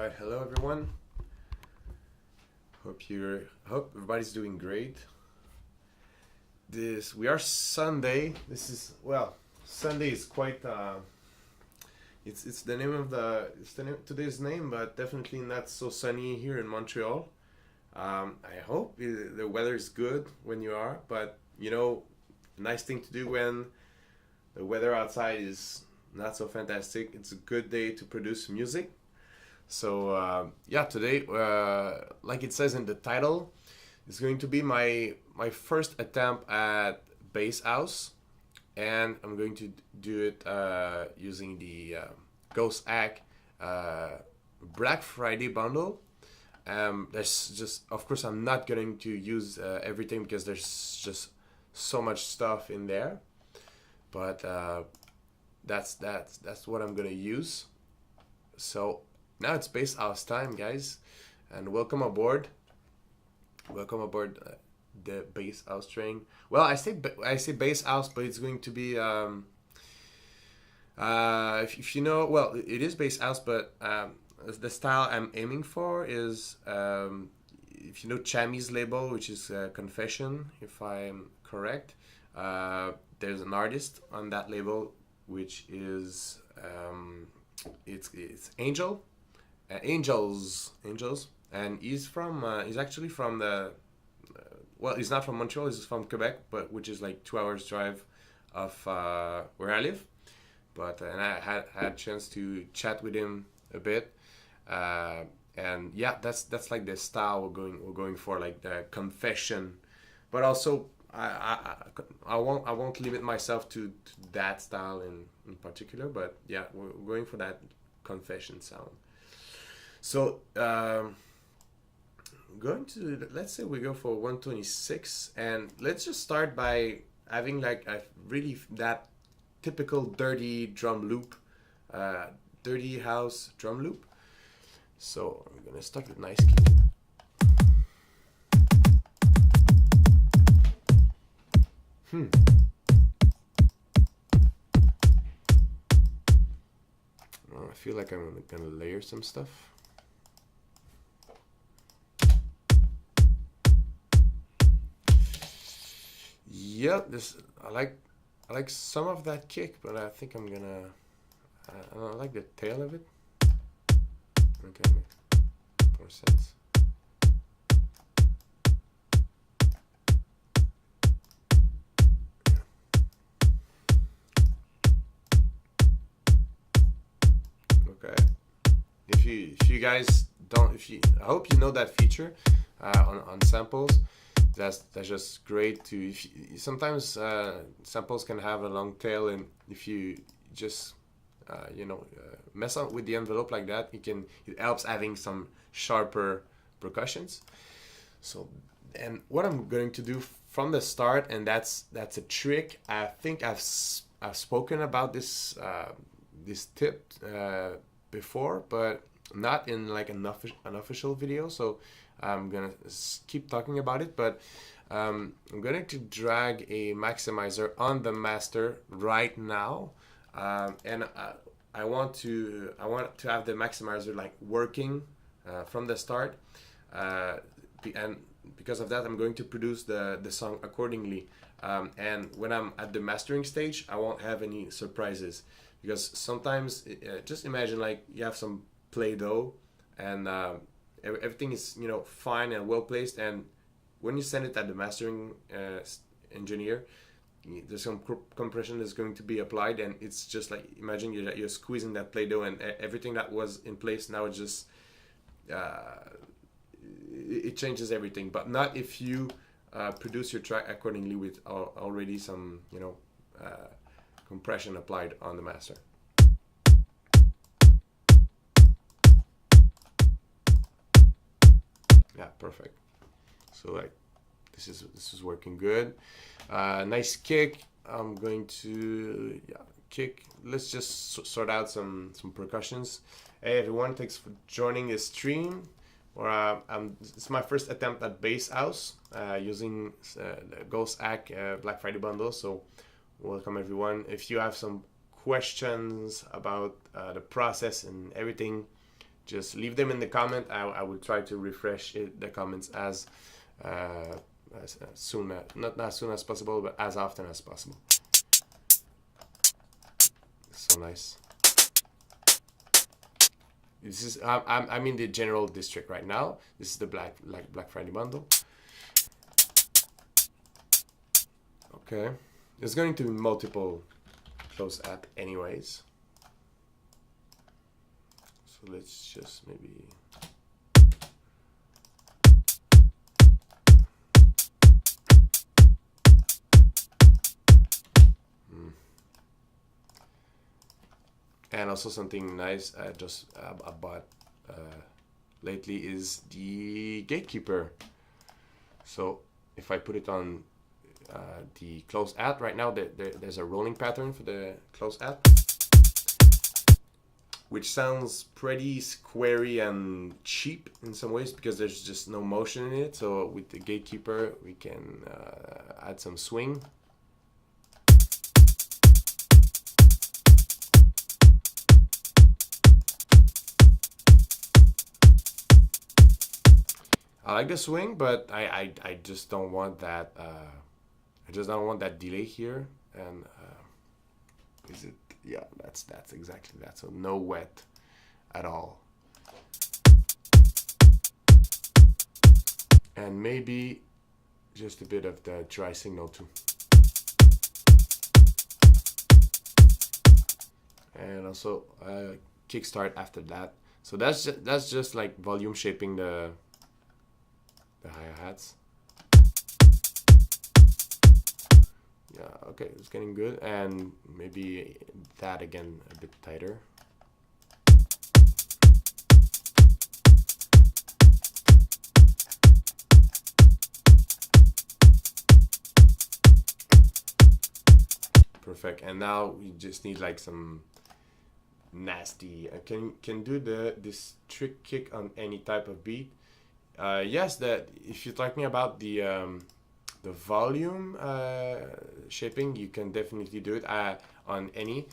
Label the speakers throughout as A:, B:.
A: Right, hello everyone. Hope everybody's doing great. We are Sunday. Sunday is quite it's the name of today's name, but definitely not so sunny here in Montreal. I hope the weather is good when you are, but nice thing to do when the weather outside is not so fantastic. It's a good day to produce music. So today, like it says in the title, it's going to be my first attempt at bass house, and I'm going to do it using the Ghost Hack Black Friday bundle. There's just, of course, I'm not going to use everything because there's just so much stuff in there, but that's what I'm gonna use. So now it's bass house time, guys, and welcome aboard. Welcome aboard the bass house train. Well, I say bass house, but it's going to be if you know, well, it is bass house, but the style I'm aiming for is if you know Chami's label, which is Confession, if I'm correct. There's an artist on that label, which is it's Angels, and he's actually from the he's not from Montreal, he's from Quebec, but which is like 2 hours drive of where I live. But and I had a chance to chat with him a bit, and yeah, that's like the style we're going for, like the Confession, but also I won't limit myself to that style in particular, but yeah, we're going for that Confession sound. So let's say we go for 126, and let's just start by having like a really that typical dirty drum loop, dirty house drum loop. So I'm gonna start with nice key. I feel like I'm gonna layer some stuff. Yeah, I like some of that kick, but I think I'm gonna I like the tail of it. Okay, makes more sense. Okay. If you guys don't, I hope you know that feature on samples. That's just great to. Sometimes samples can have a long tail, and if you just mess up with the envelope like that, it helps having some sharper percussions. So, and what I'm going to do from the start, and that's a trick. I think I've spoken about this tip before, but not in like an official video. So I'm gonna keep talking about it, but I'm going to drag a maximizer on the master right now, and I want to have the maximizer like working from the start, and because of that, I'm going to produce the song accordingly. And when I'm at the mastering stage, I won't have any surprises, because sometimes just imagine like you have some Play-Doh, and everything is fine and well placed, and when you send it at the mastering engineer, there's some compression that's going to be applied, and it's just like, imagine you're squeezing that Play-Doh, and everything that was in place now it just it changes everything. But not if you produce your track accordingly with already some compression applied on the master. Yeah, perfect. So like this is working good. Nice kick. I'm going to kick. Let's just sort out some percussions. Hey everyone, thanks for joining this stream. It's my first attempt at bass house using the Ghost Hack Black Friday bundle. So welcome everyone. If you have some questions about the process and everything, just leave them in the comment. I will try to refresh the comments as soon as, not as soon as possible, but as often as possible. So nice. This is I'm in the general district right now. This is the Black Friday bundle. Okay, there's going to be multiple close at anyways. So let's just maybe. And also something nice I bought lately is the gatekeeper. So if I put it on the close at right now, there's a rolling pattern for the close at, which sounds pretty squarey and cheap in some ways because there's just no motion in it. So with the gatekeeper, we can add some swing. I like the swing, but I just don't want that. I just don't want that delay here. And is it? Yeah, that's exactly that. So no wet at all. And maybe just a bit of the dry signal too. And also kickstart after that. So that's just like volume shaping the hi-hats. Yeah, okay, it's getting good. And maybe that again a bit tighter. Perfect. And now we just need like some nasty. Can do this trick kick on any type of beat. Yes, that if you're talking about the volume shaping, you can definitely do it on any,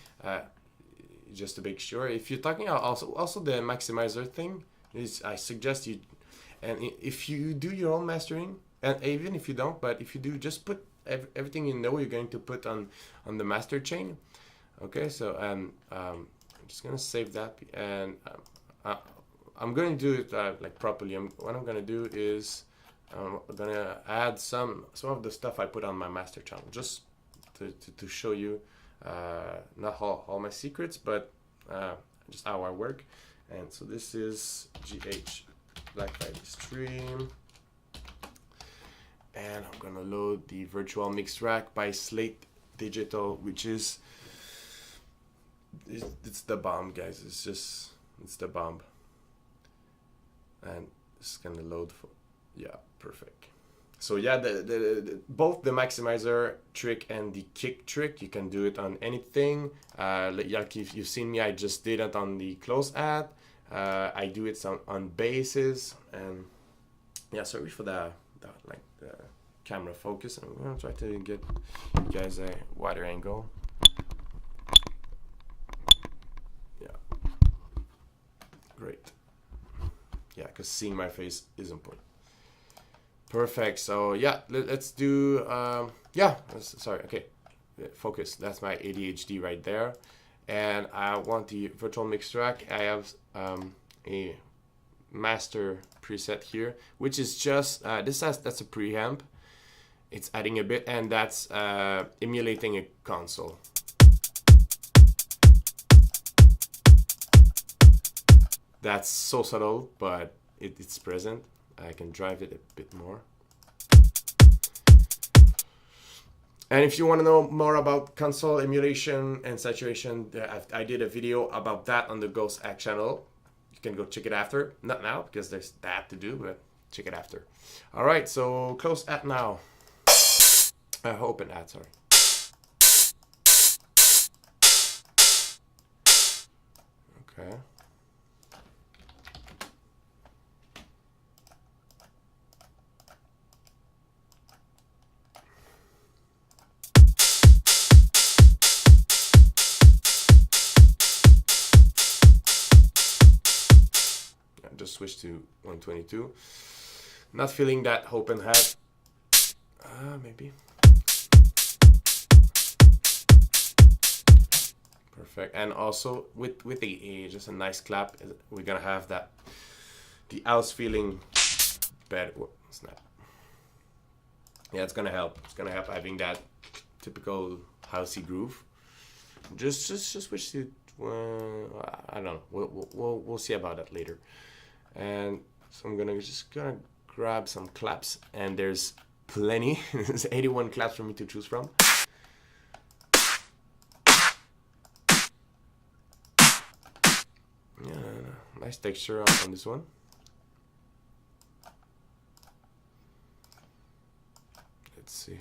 A: just to make sure. If you're talking also the maximizer thing, I suggest you, and if you do your own mastering, and even if you don't, but if you do, just put everything you know you're going to put on the master chain. Okay, so I'm just gonna save that, and I'm going to do it like properly. What I'm going to do is I'm going to add some of the stuff I put on my master channel, just to show you not all my secrets, but just how I work. And so this is GH Black Friday stream. And I'm going to load the virtual mix rack by Slate Digital, which is, it's the bomb, guys. It's the bomb. And it's gonna load for, yeah, perfect. So yeah, both the maximizer trick and the kick trick, you can do it on anything. Like if you've seen me, I just did it on the close at. I do it on basses, and yeah, sorry for the camera focus. I'm gonna try to get you guys a wider angle. Yeah, great. Yeah, because seeing my face is important. Perfect. So yeah, let's do. Yeah, sorry. Okay, focus. That's my ADHD right there. And I want the virtual mix track. I have a master preset here, which is just that's a preamp. It's adding a bit, and that's emulating a console. That's so subtle, but it's present. I can drive it a bit more. And if you want to know more about console emulation and saturation, I did a video about that on the Ghost Act channel. You can go check it after. Not now, because there's that to do, but check it after. All right, so close at now. Open at, sorry. Okay. just switch to 122. Not feeling that open hat. Maybe. Perfect. And also with just a nice clap, we're gonna have that the house feeling better. Whoa, snap. Yeah, it's gonna help. It's gonna help having that typical housey groove. Just switch to I don't know. We'll see about that later. And so I'm gonna grab some claps, and there's plenty. There's 81 claps for me to choose from. Yeah, nice texture on this one. Let's see.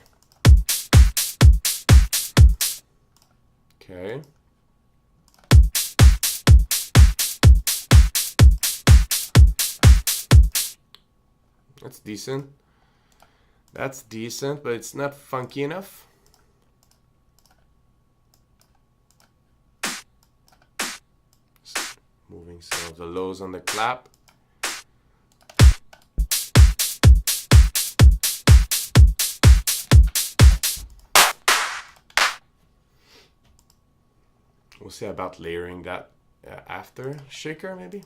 A: Okay. That's decent. That's decent, but it's not funky enough. Just moving some of the lows on the clap. We'll see about layering that after shaker, maybe.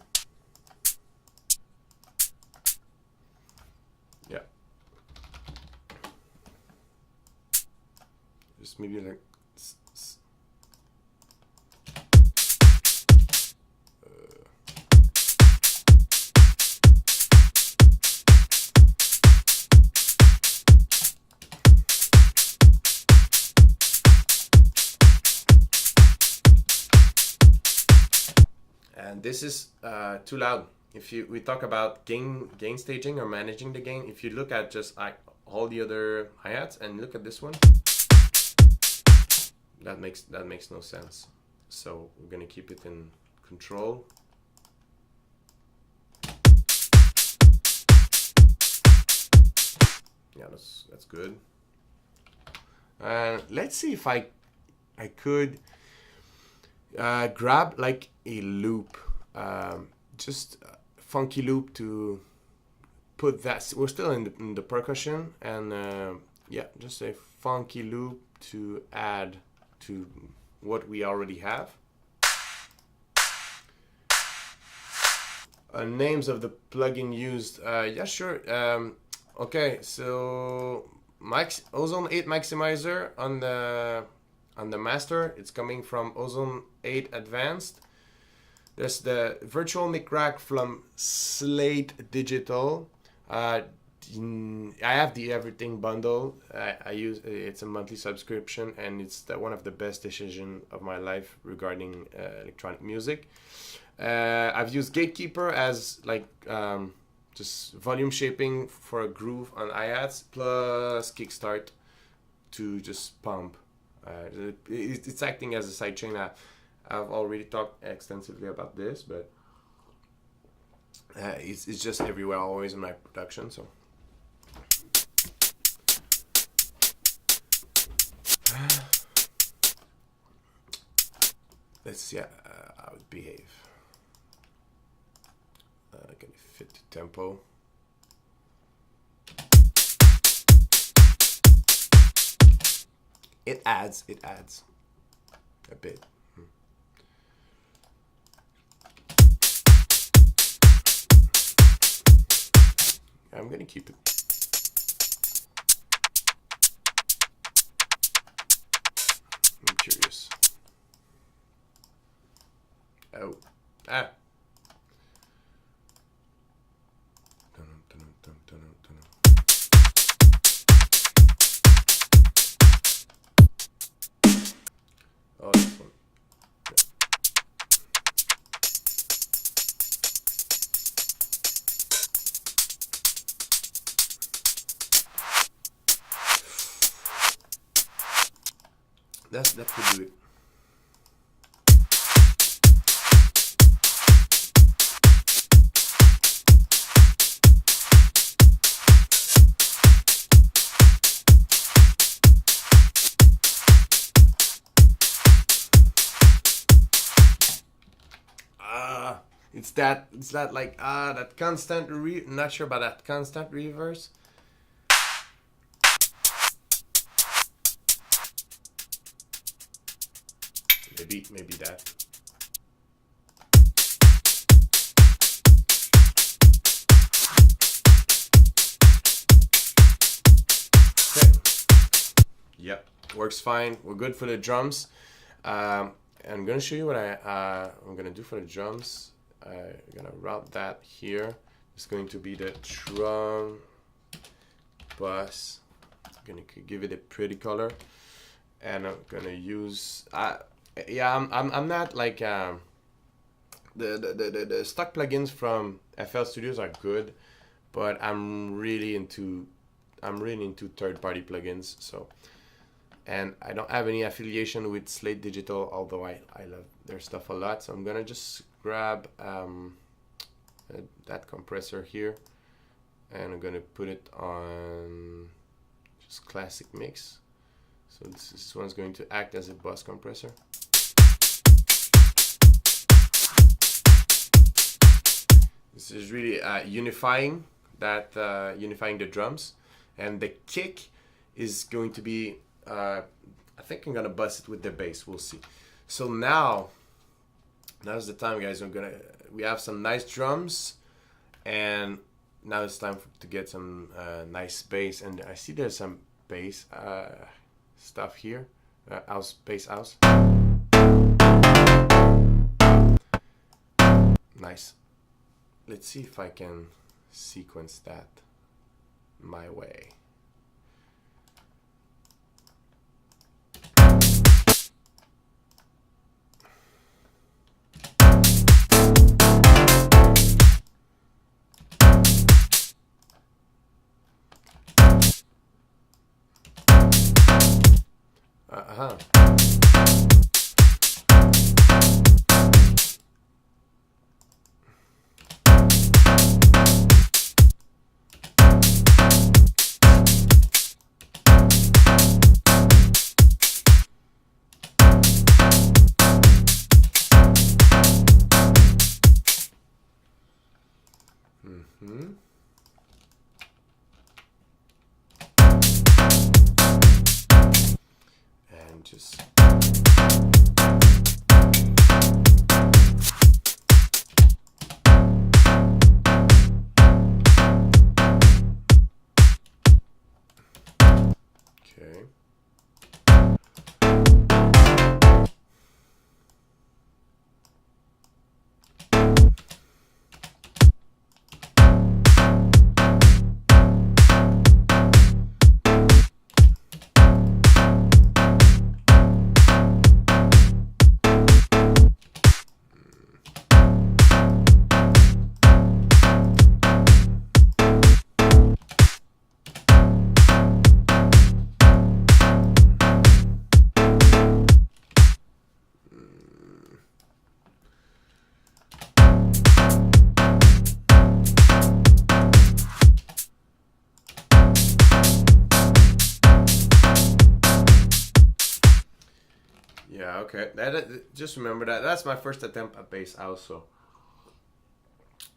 A: Yeah. Just maybe like. And this is too loud. If we talk about gain staging or managing the gain, if you look at just all the other hi-hats and look at this one, that makes no sense. So we're gonna keep it in control. Yeah, that's good. Let's see if I could grab like a loop, just a funky loop to put that. We're still in the percussion, and yeah, just a funky loop to add to what we already have. Names of the plugin used. Yeah, sure. Okay, so Ozone 8 maximizer on the master. It's coming from Ozone 8 Advanced. There's the virtual mic rack from Slate Digital. I have the everything bundle. I use it's a monthly subscription, and it's one of the best decisions of my life regarding electronic music. I've used Gatekeeper as like just volume shaping for a groove on hi-hats, plus Kickstart to just pump. It's acting as a sidechain. I've already talked extensively about this, but it's just everywhere, always in my production. So let's see how it behave. Can it fit the tempo? It adds a bit. I'm gonna keep it. I'm curious. Oh, Oh, this one. That could do it. It's that like that constant not sure about that constant reverse. Maybe that. Okay. Yep, works fine. We're good for the drums. I'm gonna show you what I'm gonna do for the drums. I'm gonna route that here. It's going to be the drum bus. I'm gonna give it a pretty color, and I'm gonna use. Yeah, I'm not like the stock plugins from FL Studios are good, but I'm really into third-party plugins. So, and I don't have any affiliation with Slate Digital, although I love their stuff a lot. So I'm gonna just grab that compressor here, and I'm gonna put it on just classic mix. So this one's going to act as a bus compressor. This is really unifying the drums, and the kick is going to be. I think I'm gonna bust it with the bass. We'll see. So now's the time, guys. We have some nice drums, and now it's time to get some nice bass. And I see there's some bass stuff here. Bass house. Nice. Let's see if I can sequence that my way. And just okay. Yeah, okay. Just remember that's my first attempt at bass house, so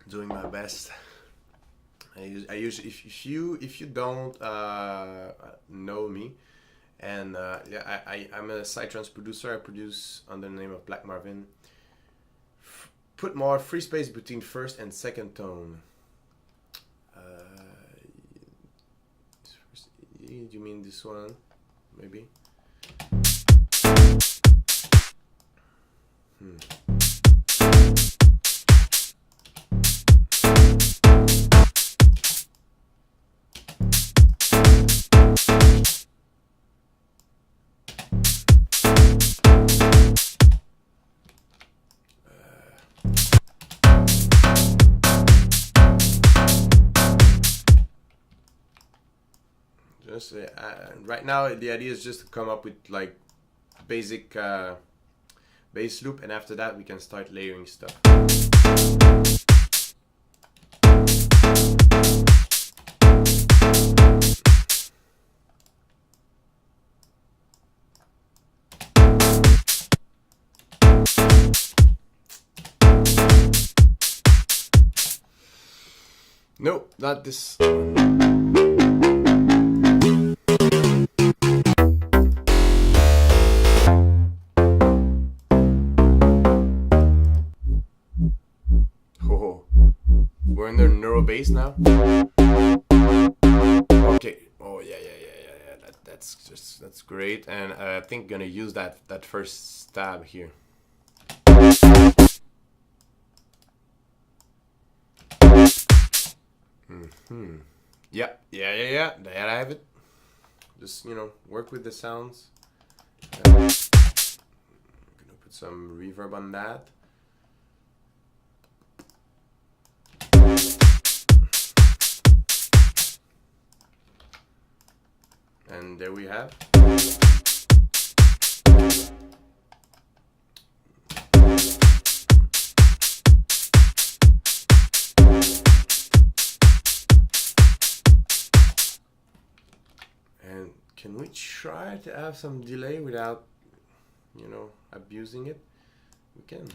A: doing my best. I usually if you don't know me, and yeah, I'm a psytrance producer. I produce under the name of Black Marvin. Put more free space between first and second tone. Do you mean this one? Maybe. Just right now the idea is just to come up with like basic bass loop, and after that we can start layering stuff. Nope, not this. Oh, we're in the neuro bass now. Okay. Oh yeah. That's great, and I think gonna use that first stab here. Yeah. There I have it. Just work with the sounds. I'm gonna put some reverb on that. And there we have. And can we try to have some delay without, abusing it? We can.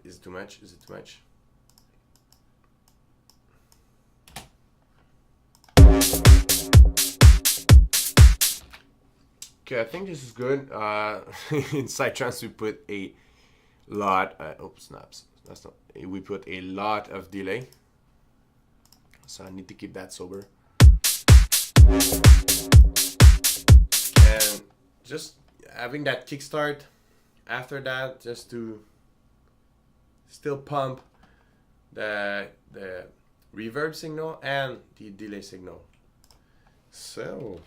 A: Is it too much? Is it too much? Okay, I think this is good. In Psytrance we put a lot. Snaps. That's not. We put a lot of delay, so I need to keep that sober. And just having that kickstart after that, just to still pump the reverb signal and the delay signal. So.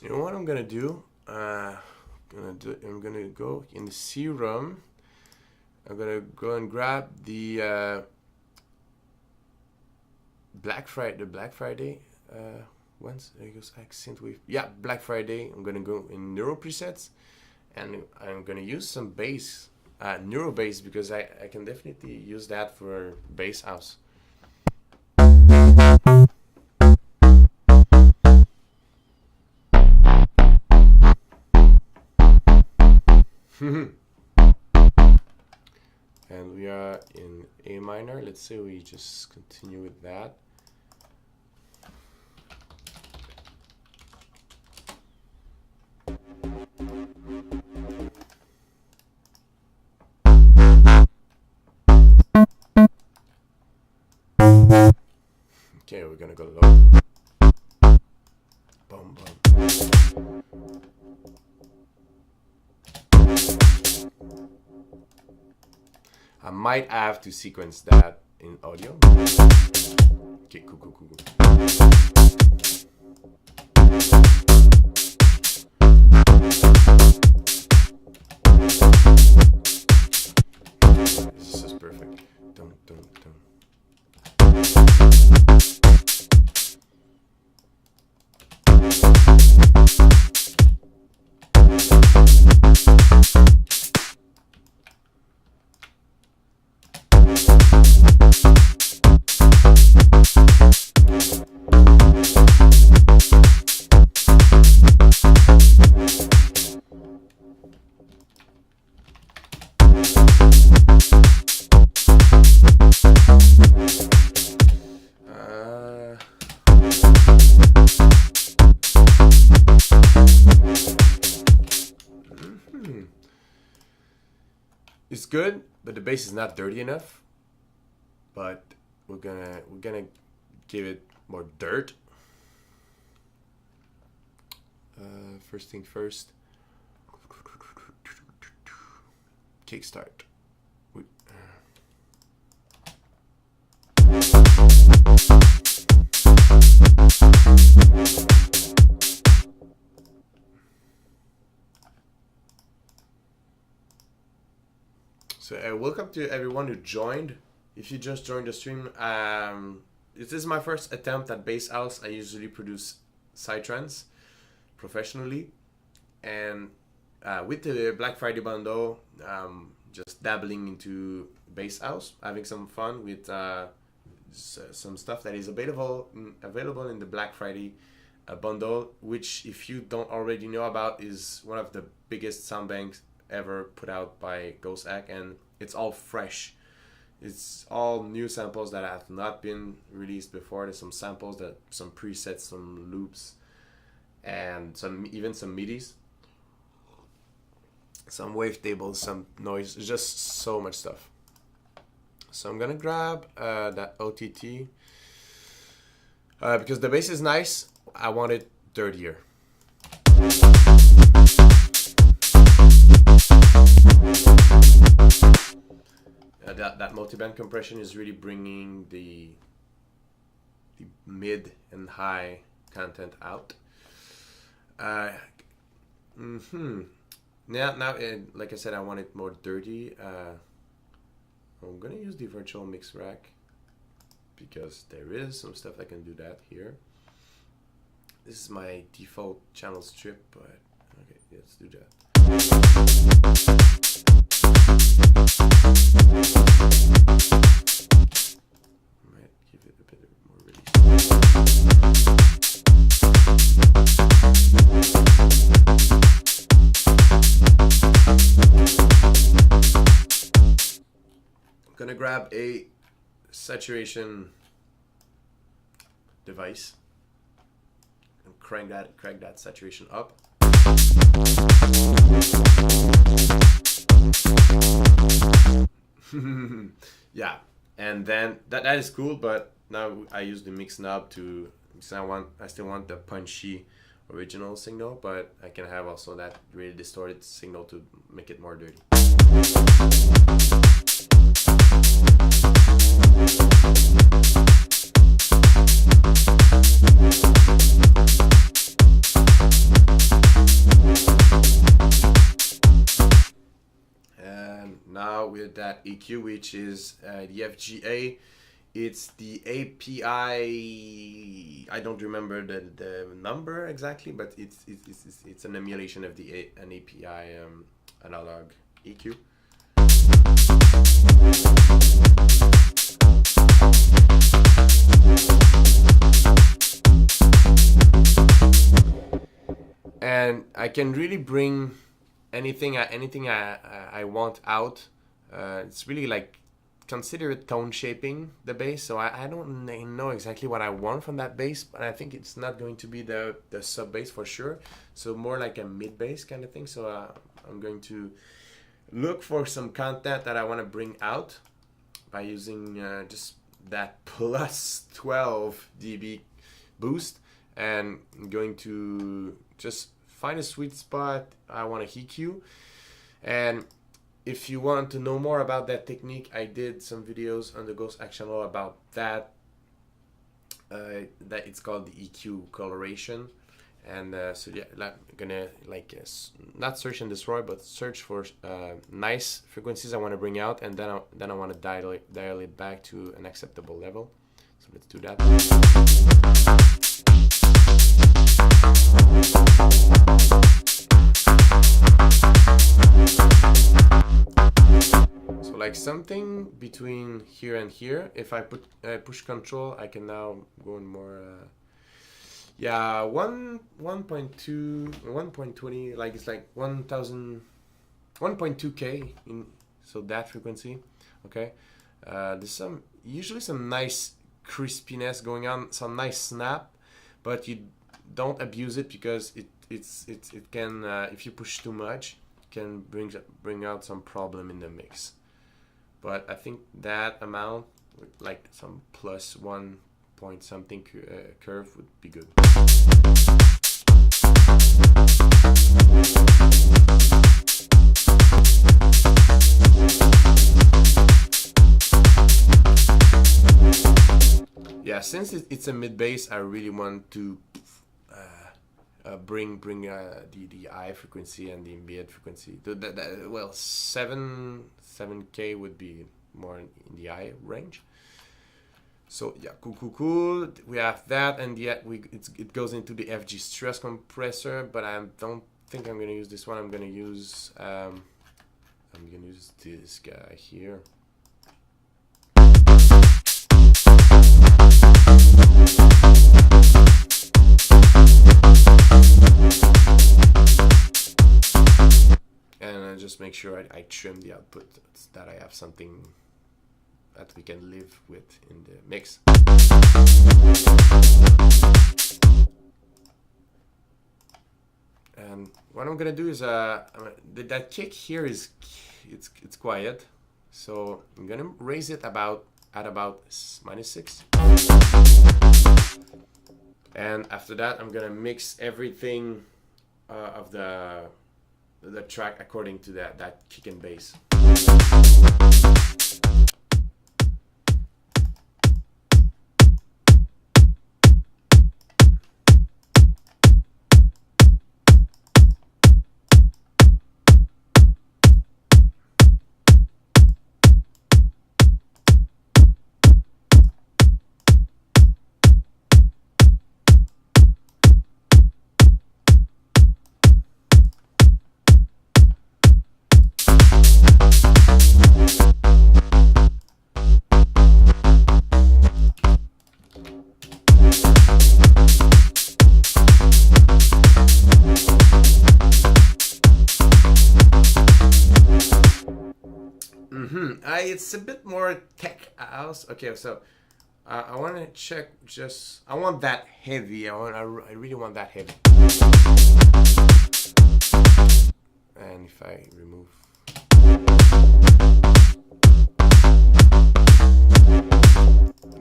A: You know what I'm gonna do? I'm gonna go in the C room. I'm gonna go and grab the Black Friday. Once there goes like synthwave. Yeah, Black Friday. I'm gonna go in neuro presets, and I'm gonna use some bass, neuro bass, because I can definitely use that for bass house. And we are in A minor. Let's say we just continue with that. Okay, we're gonna go low. Boom, boom. I might have to sequence that in audio. Okay, cool. This is perfect. Dun. It's good, but the bass is not dirty enough. But we're gonna give it more dirt. First thing first. Kickstart. So welcome to everyone who joined. If you just joined the stream, this is my first attempt at bass house. I usually produce psytrance professionally, and with the Black Friday bundle, just dabbling into bass house, having some fun with some stuff that is available in the Black Friday bundle, which, if you don't already know about, is one of the biggest sound banks ever put out by Ghost Hack, and it's all fresh. It's all new samples that have not been released before. There's some samples, some presets, some loops, and even some midis, some wavetables, some noise. It's just so much stuff. So I'm gonna grab that OTT because the bass is nice. I want it dirtier. That multiband compression is really bringing the mid and high content out. Now, like I said, I want it more dirty. I'm gonna use the virtual mix rack because there is some stuff that can do that here. This is my default channel strip, but okay, let's do that. Might give it a bit more release. I'm gonna grab a saturation device and crank that saturation up. Yeah, and then that is cool, but now I use the mix knob to, because I still want the punchy original signal, but I can have also that really distorted signal to make it more dirty. And now with that EQ, which is the FGA, it's the API. I don't remember the number exactly, but it's an emulation of an API analog EQ. And I can really bring anything I want out. It's really like, consider it tone shaping the bass. So I don't know exactly what I want from that bass, but I think it's not going to be the sub bass for sure. So more like a mid bass kind of thing. So I'm going to look for some content that I want to bring out by using just that plus 12 dB boost, and I'm going to just find a sweet spot I want to EQ. And if you want to know more about that technique, I did some videos on the Ghost Hack channel about that. That it's called the EQ coloration. And so yeah, I'm gonna not search and destroy, but search for nice frequencies I want to bring out, and then I want to dial it back to an acceptable level. So let's do that. So like something between here and here. If I push control, I can now go in more. Yeah, 1.2, 1.20, like it's like 1.2K in, so that frequency, okay. There's usually some nice crispiness going on, some nice snap, but you don't abuse it because it can, if you push too much, it can bring out some problem in the mix. But I think that amount, like some plus 1 point something curve, would be good. Yeah, since it's a mid bass, I really want to bring the high frequency and the mid frequency. Well, 7K would be more in the high range. So yeah, cool. We have that, and yet it goes into the FG stress compressor, but I don't think I'm gonna use this one. I'm gonna use this guy here. And just make sure I trim the output, that I have something that we can live with in the mix. And what I'm gonna do is that kick here is it's quiet, so I'm gonna raise it at about -6. And after that, I'm gonna mix everything of the track according to that kick and bass. It's a bit more tech house. Okay, so I want to check. I want that heavy. I really want that heavy. And if I remove,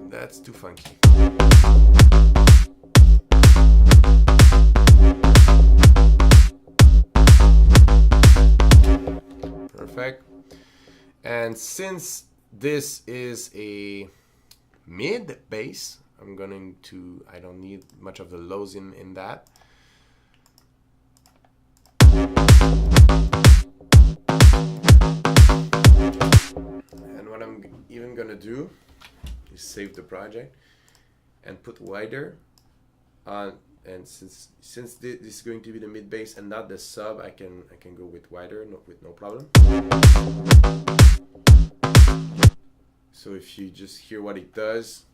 A: that's too funky. Perfect. And since this is a mid bass, I don't need much of the lows in that. And what I'm even gonna do is save the project and put wider on. And since this is going to be the mid bass and not the sub, I can go with wider with no problem. So if you just hear what it does,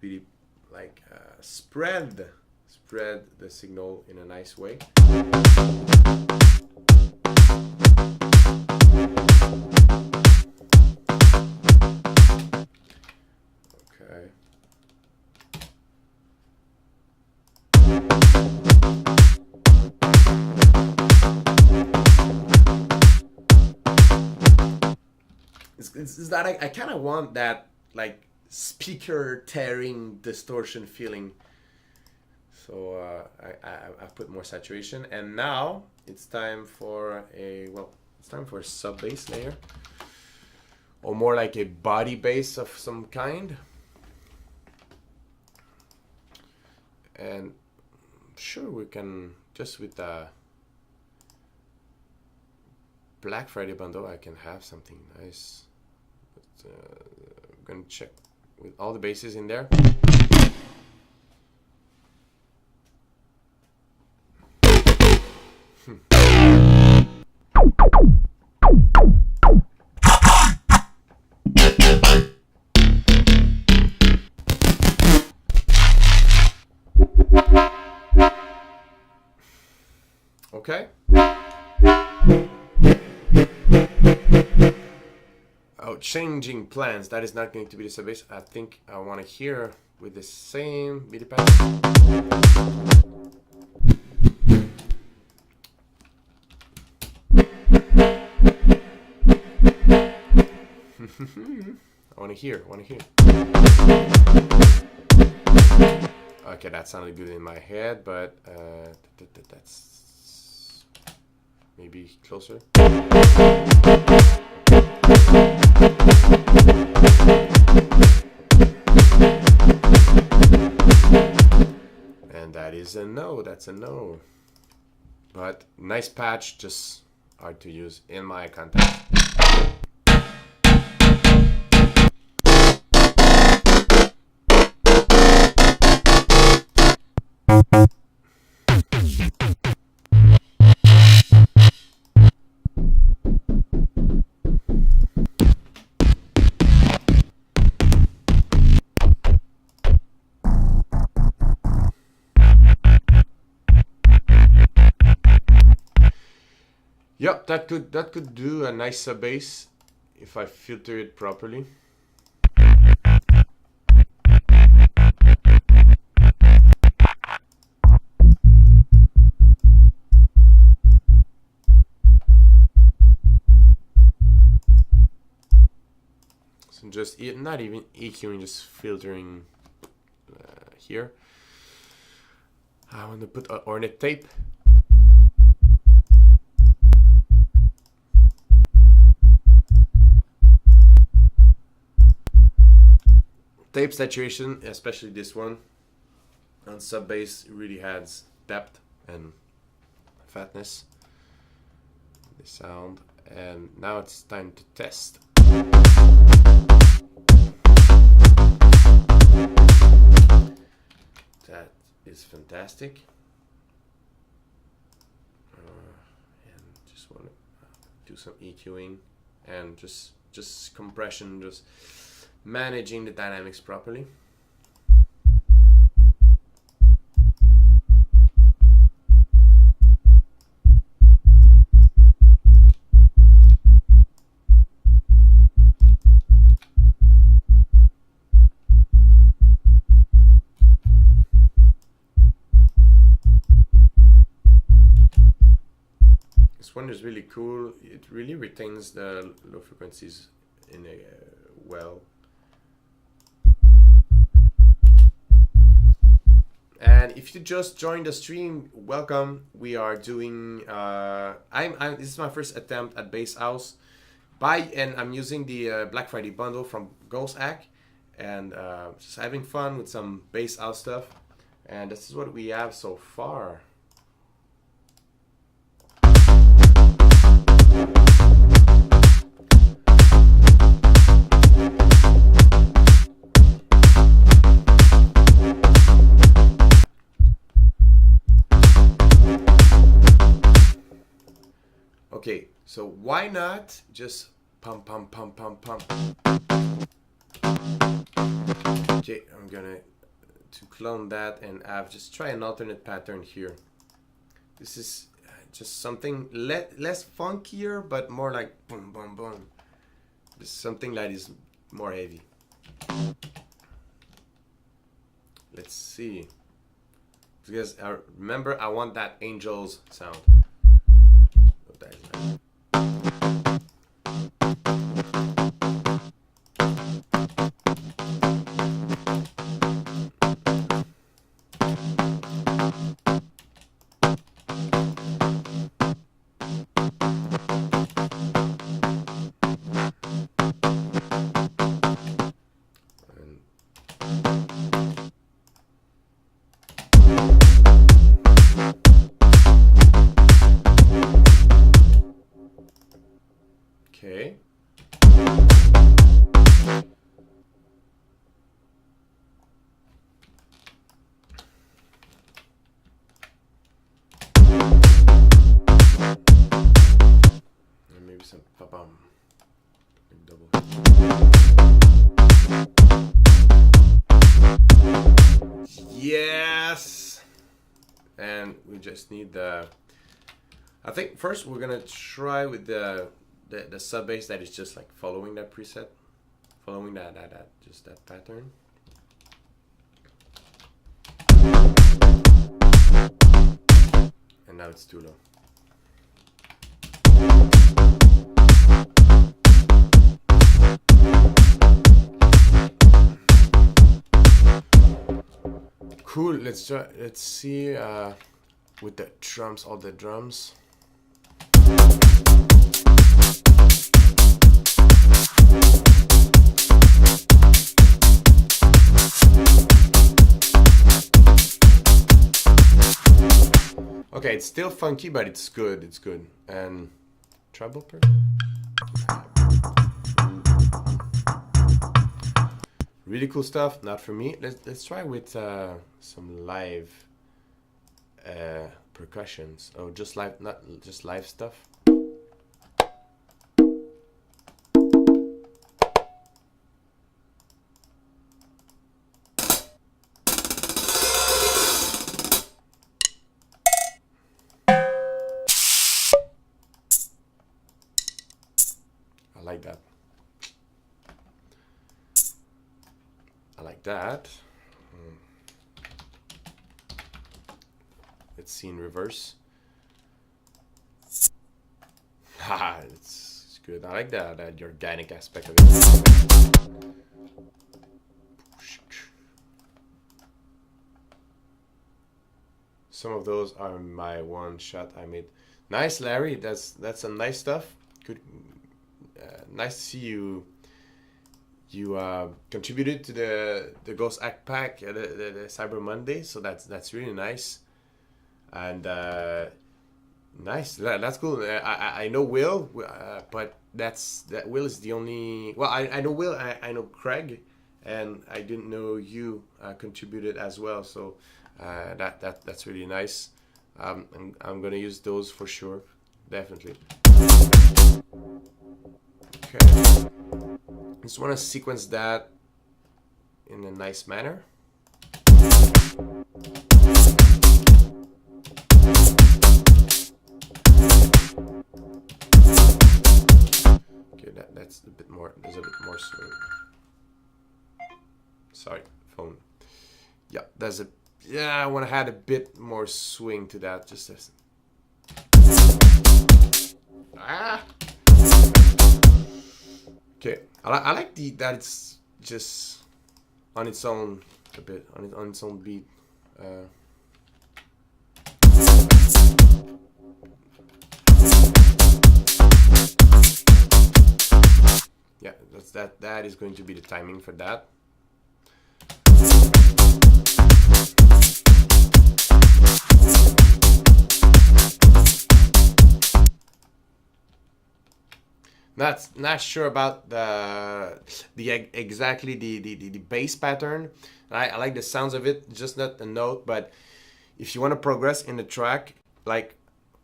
A: really like spread the signal in a nice way. Okay. It's that I kind of want that like speaker tearing distortion feeling. So I put more saturation, and now it's time for a sub bass layer, or more like a body bass of some kind. And sure, we can just with the Black Friday bundle, I can have something nice. But, I'm gonna check with all the basses in there. Okay. Oh, changing plans. That is not going to be the sub bass. I think I want to hear with the same MIDI pad. I want to hear. Okay, that sounded good in my head, but that's maybe closer. And that is a no. That's a no. But nice patch, just hard to use in my context. that could do a nice sub bass if I filter it properly. So just not even EQing, just filtering here. I want to put an ornate tape. Tape saturation, especially this one on sub bass, really adds depth and fatness. The sound, and now it's time to test. That is fantastic. And just want to do some EQing and just compression, just managing the dynamics properly. This one is really cool. It really retains the low frequencies in a well. And if you just joined the stream, welcome. We are doing. This is my first attempt at Bass House. And I'm using the Black Friday bundle from Ghost Hack, and just having fun with some Bass House stuff. And this is what we have so far. Okay, so why not just pump, pump, pump, pump, pump. Okay, I'm gonna to clone that and have just try an alternate pattern here. This is just something less funkier, but more like boom, boom, boom. Just something that is more heavy. Let's see. Because remember, I want that Angels sound. That is nice. Okay. And maybe some pa-bum. Double. Yes! And we just need the... I think first we're gonna try with the sub bass that is just like following that preset, following that just that pattern. And now it's too low. Cool. Let's try. Let's see with the drums, all the drums. Okay, it's still funky, but it's good. It's good. And treble per. Really cool stuff. Not for me. Let's try with some live percussions. Oh, just live, not just live stuff. I like that. I like that. Let's see in reverse. Haha, it's good. I like that, the organic aspect of it. Some of those are my one shot I made. Nice, Larry. That's some nice stuff. Good. Nice to see you. You contributed to the Ghost Act Pack, the Cyber Monday. So that's really nice. And nice. That's cool. I know Will, but that Will is the only. Well, I know Will. I know Craig, and I didn't know you contributed as well. So that's really nice. I'm gonna use those for sure, definitely. Okay. Just want to sequence that in a nice manner. Okay, that's a bit more. There's a bit more swing. Sorry, phone. Yeah, there's a. Yeah, I want to add a bit more swing to that. Just this. Ah. Okay, I like that it's just on its own a bit, on its own beat. Yeah, that is going to be the timing for that. Not sure about exactly the bass pattern. I like the sounds of it, just not the note. But if you want to progress in the track, like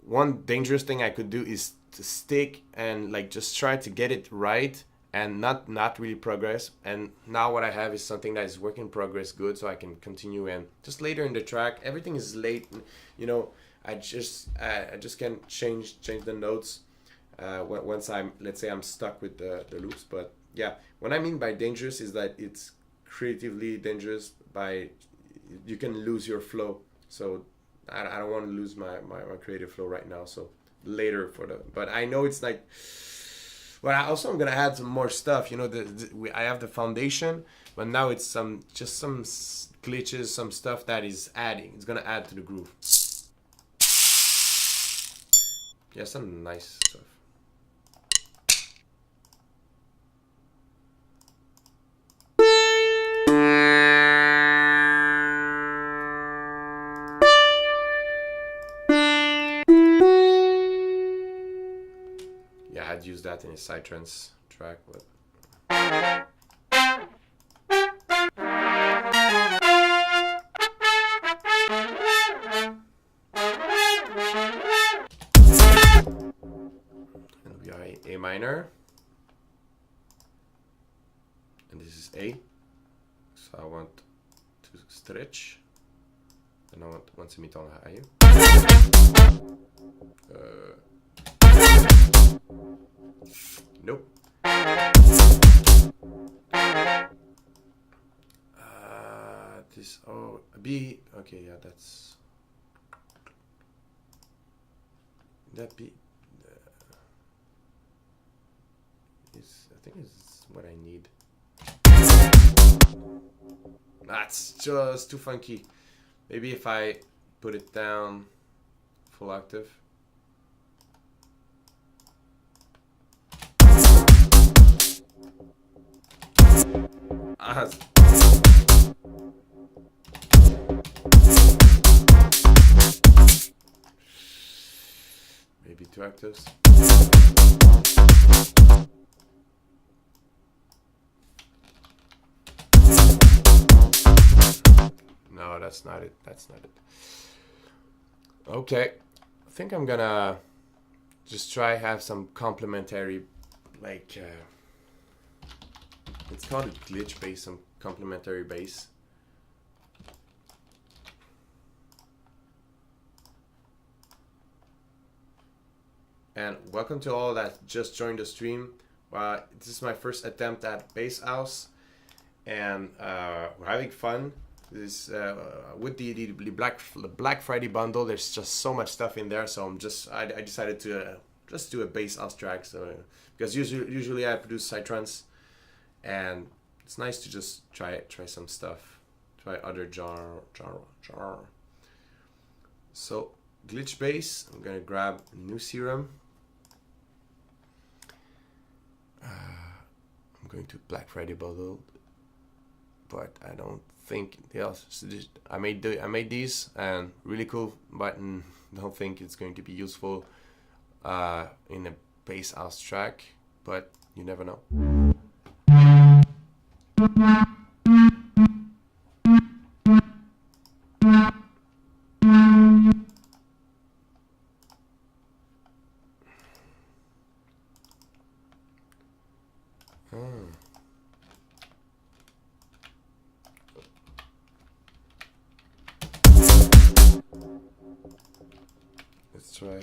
A: one dangerous thing I could do is to stick and like just try to get it right and not really progress. And now what I have is something that is work in progress good, so I can continue. And just later in the track, everything is late. You know, I just can change the notes. Once let's say I'm stuck with the loops. But yeah, what I mean by dangerous is that it's creatively dangerous by you can lose your flow. So I don't want to lose my creative flow right now. So later but I know it's like, well, I'm gonna add some more stuff. You know, I have the foundation, but now it's some glitches, some stuff that is adding. It's gonna add to the groove. Yeah, some nice stuff. Use that in a psytrance track, but and we are A minor, and this is A. So I want to stretch, and I want one semiton higher. Nope. This B. Okay, yeah, that's that B. Is I think is what I need. That's just too funky. Maybe if I put it down full octave. Maybe 2 octaves. No, that's not it. That's not it. Okay, I think I'm gonna just try have some complementary, like it's called a glitch bass, some complementary bass. And welcome to all that just joined the stream. This is my first attempt at bass house, and we're having fun. This with the Black Friday bundle, there's just so much stuff in there. So I decided to just do a bass house track. So because usually I produce sitrans, and it's nice to just try some stuff, try other genre. So glitch bass, I'm gonna grab a new serum. I'm going to Black Friday bundle, but I don't think I made these and really cool, but don't think it's going to be useful in a bass house track, but you never know. Let's try.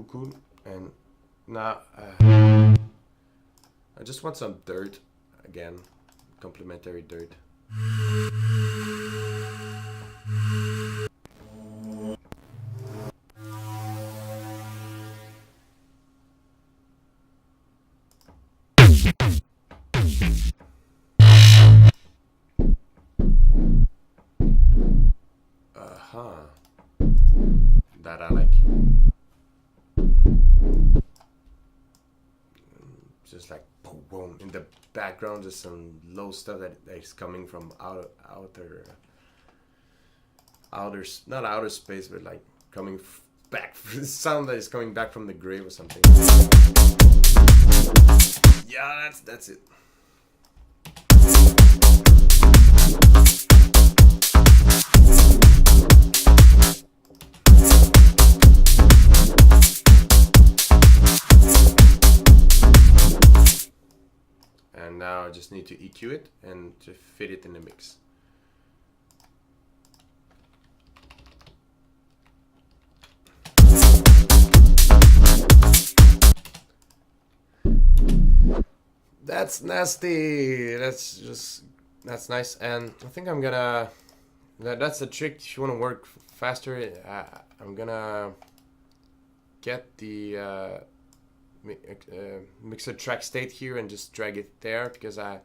A: Cool. And now I just want some dirt again, complementary dirt. That I like. Just like boom, boom in the background, just some low stuff that is coming from not outer space, but like coming back. Sound that is coming back from the grave or something. Yeah, that's it. And now I just need to EQ it and to fit it in the mix. That's nasty. That's nice. And I think I'm gonna. That's the trick if you want to work faster. I'm gonna get the mixer track state here and just drag it there, because I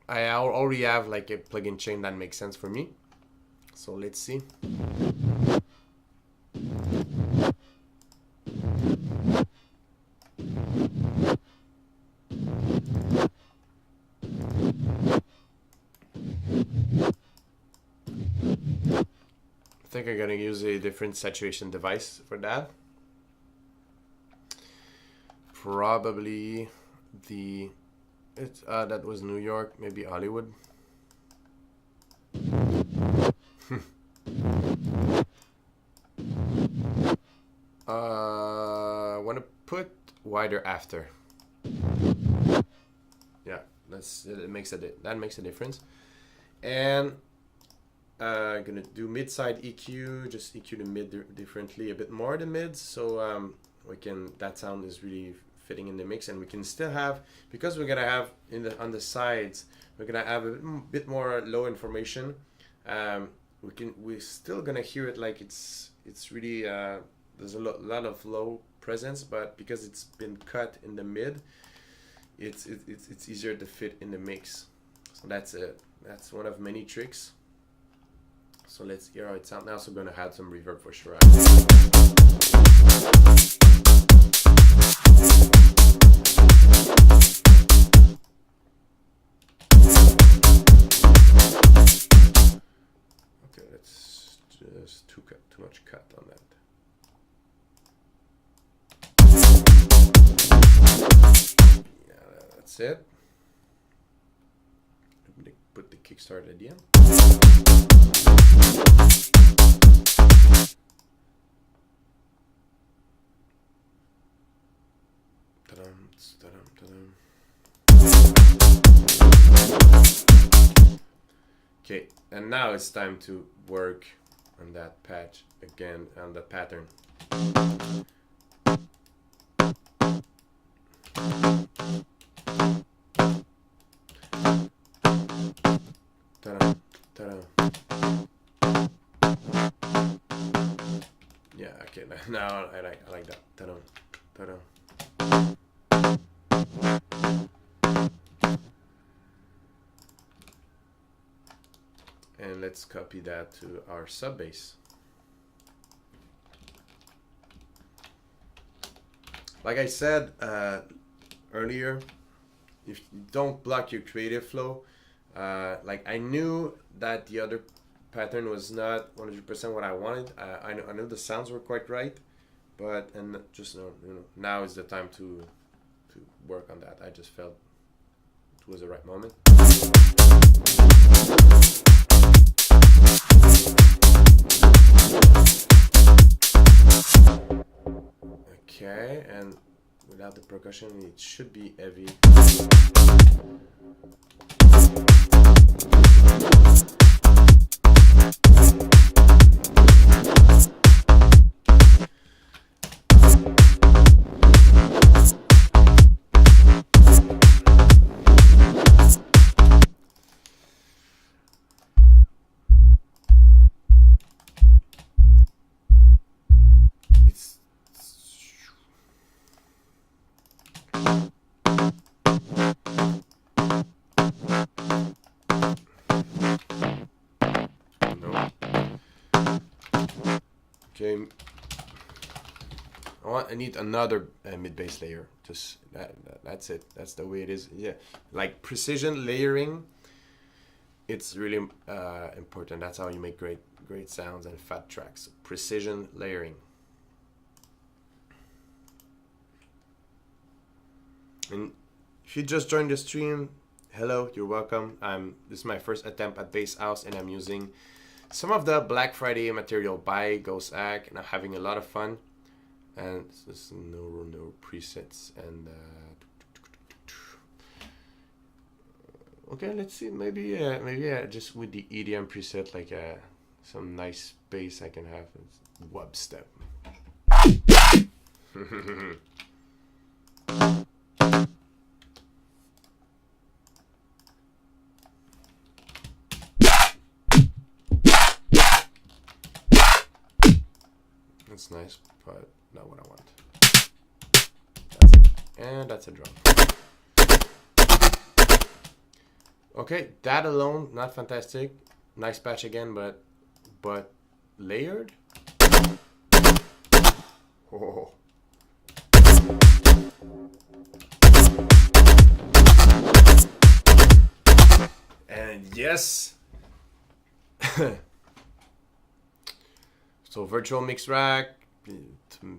A: already have like a plugin chain that makes sense for me. So let's see. I think I'm gonna use a different saturation device for that. Probably that was New York, maybe Hollywood. I want to put wider after. Yeah, that makes a difference. And I'm gonna do mid-side EQ, just EQ the mid differently, a bit more the mids, so that sound is really fitting in the mix, and we can still have, because we're gonna have on the sides, we're gonna have a bit more low information. We're still gonna hear it like it's really there's a lot of low presence, but because it's been cut in the mid, it's easier to fit in the mix. So that's one of many tricks. So let's hear how it sounds now. So I'm gonna add some reverb for sure. Okay, that's just too much cut on that. Yeah, that's it. Let me put the kickstart at the end. Okay, and now it's time to work on that patch again, on the pattern. Ta-da, ta-da. Yeah, okay, now I like that. Ta-da, ta-da. And let's copy that to our sub bass. Like I said earlier, if you don't block your creative flow, like I knew that the other pattern was not 100% what I wanted. I know the sounds were quite right, but just now is the time to work on that. I just felt it was the right moment. Okay, and without the percussion, it should be heavy. Okay, I need another mid bass layer. Just that's it. That's the way it is. Yeah, like precision layering. It's really important. That's how you make great sounds and fat tracks. Precision layering. And if you just joined the stream, hello, you're welcome. This is my first attempt at Bass House, and I'm using some of the Black Friday material by Ghost Hack, and I'm having a lot of fun. And there's no presets. And okay, let's see. Maybe just with the EDM preset, like some nice bass I can have. It's wub step. That's nice, but not what I want. That's it. And that's a drum. Okay, that alone, not fantastic. Nice patch again, but layered. Oh. And yes. So virtual mix rack,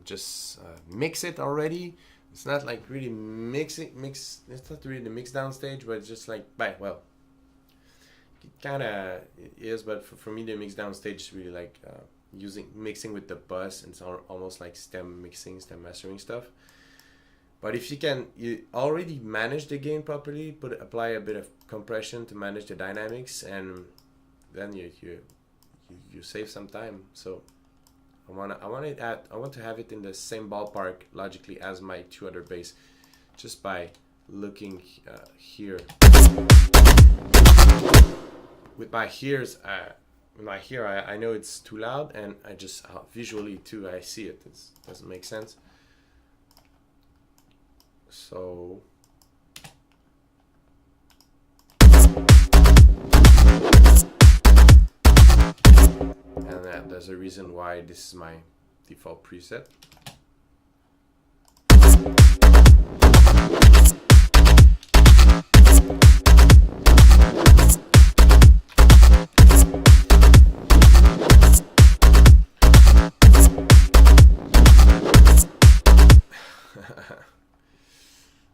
A: just mix it already. It's not like really mix. It's not really the mix down stage, but it's just like, well, it kind of is. But for me, the mix down stage is really like mixing with the bus, and it's almost like stem mixing, stem mastering stuff. But if you already manage the gain properly, apply a bit of compression to manage the dynamics, and then you save some time. So I want to have it in the same ballpark logically as my two other bass, just by looking here. With my ears, I know it's too loud, and I just visually too I see it. It doesn't make sense. So and there's a reason why this is my default preset.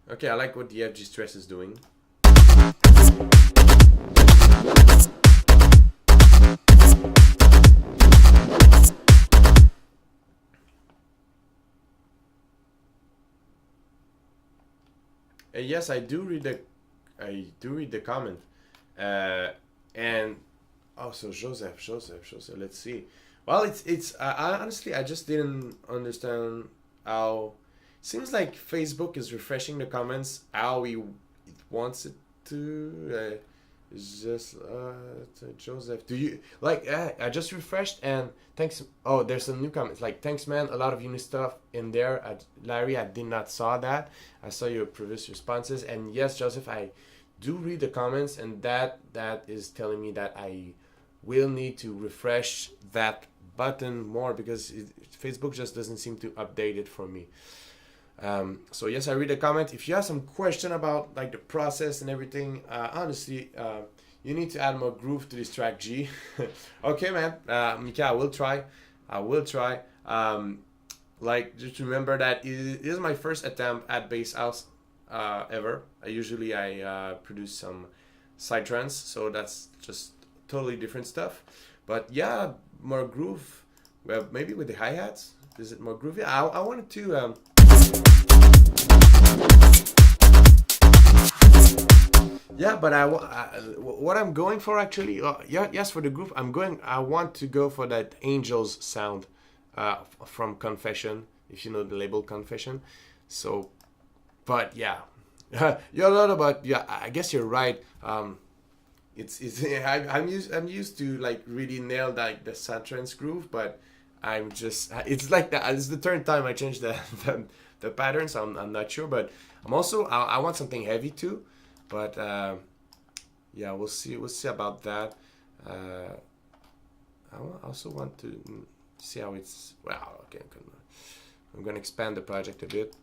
A: Okay, I like what the FG Stress is doing. Yes, I do read the comment, and Oh, so Joseph. Let's see. Well, it's. I honestly, I just didn't understand how. Seems like Facebook is refreshing the comments how it wants it to. It's just Joseph. Do you like? I just refreshed and thanks. Oh, there's some new comments. Like thanks, man. A lot of unique stuff in there. Larry, I did not saw that. I saw your previous responses, and yes, Joseph, I do read the comments, and that is telling me that I will need to refresh that button more because Facebook just doesn't seem to update it for me. So yes, I read the comment. If you have some question about like the process and everything, honestly, you need to add more groove to this track G. Okay, man. Mika, I will try. Like just remember that it is my first attempt at bass house ever. I produce some side trance, so that's just totally different stuff. But yeah, more groove. Well, maybe with the hi-hats. Is it more groovy? I wanted to. Yeah, but what I'm going for actually, yes, for the groove, I want to go for that Angels sound from Confession, if you know the label Confession. So, but yeah, you're not about, yeah, I guess you're right. It's I'm used to like really nail like the Saturns groove, but I'm just, it's like that. It's the third time I changed the pattern, so I'm not sure. But I'm also I want something heavy too, but yeah, we'll see about that. I also want to see how it's. Well, okay, I'm gonna expand the project a bit,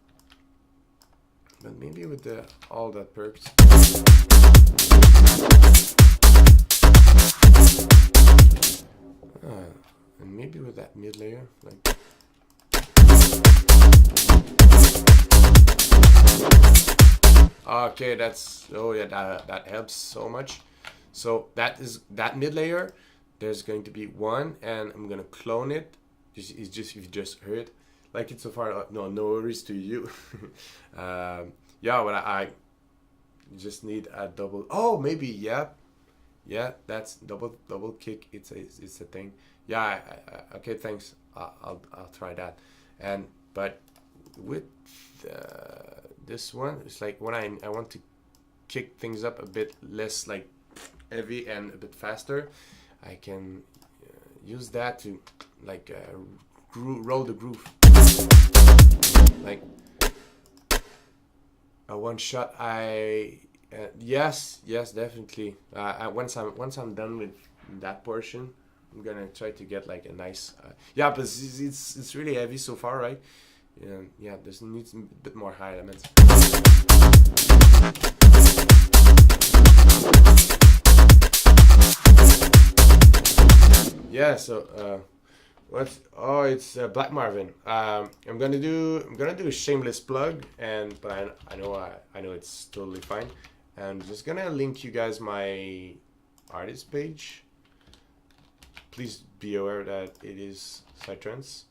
A: but maybe with all the perks. And maybe with that mid layer, like. Okay, that helps so much. So that mid layer. There's going to be one, and I'm gonna clone it. It's just if you just heard, like it so far. No worries to you. Yeah, but I just need a double. Oh, maybe yeah. That's double kick. It's a thing. Yeah. Okay. Thanks. I'll try that. But with this one, it's like when I want to kick things up a bit less like heavy and a bit faster, I can use that to like roll the groove. Like a one shot. Yes, definitely. Once I'm done with that portion, I'm gonna try to get like a nice. Yeah, but it's really heavy so far, right? Yeah. There's needs a bit more high elements. Yeah. So what's? Oh, it's Black Marvin. I'm gonna do a shameless plug, but I know it's totally fine. I'm just gonna link you guys my artist page. Please be aware that it is Psytrance.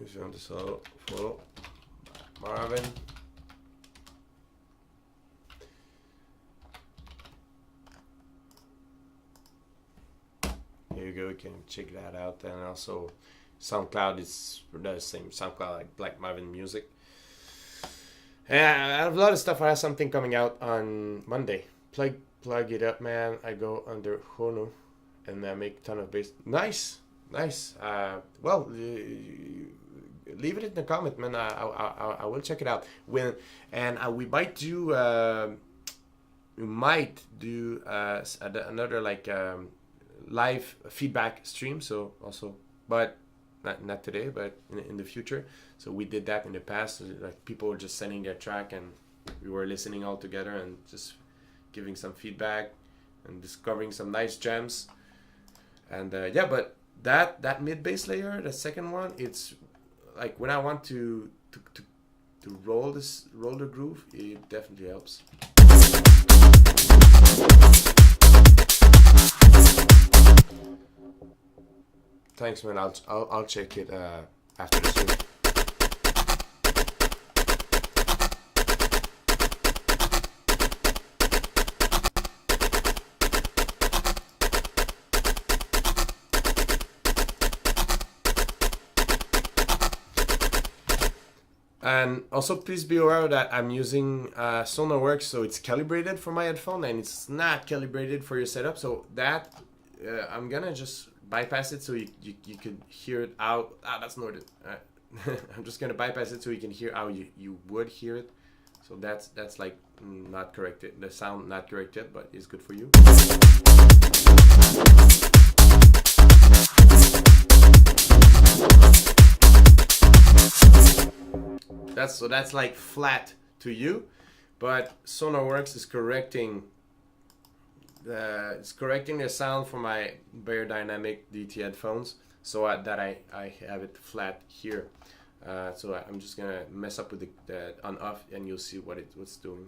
A: If you want to follow Marvin. Here you go, you can check that out. And also SoundCloud is the same SoundCloud like Black Marvin Music. And I have a lot of stuff. I have something coming out on Monday. Plug it up, man. I go under Hono and I make a ton of bass. Nice. Well, leave it in the comment, man. I will check it out. We might do another like live feedback stream. So also, but not today, but in the future. So we did that in the past. Like people were just sending their track, and we were listening all together and just giving some feedback and discovering some nice gems. And yeah, but that mid bass layer, the second one, it's like when I want to roll the groove, it definitely helps. Thanks, man. I'll check it after the stream. And also please be aware that I'm using Sonarworks, so it's calibrated for my headphone and it's not calibrated for your setup. So that I'm gonna just bypass it so you could hear it out. That's not it. I'm just gonna bypass it so you can hear how you would hear it. So that's like not corrected. The sound not corrected, but it's good for you. That's like flat to you, but Sonarworks is correcting the sound for my Bayer Dynamic DT headphones, so that I have it flat here. So I'm just gonna mess up with the on off, and you'll see what it's doing.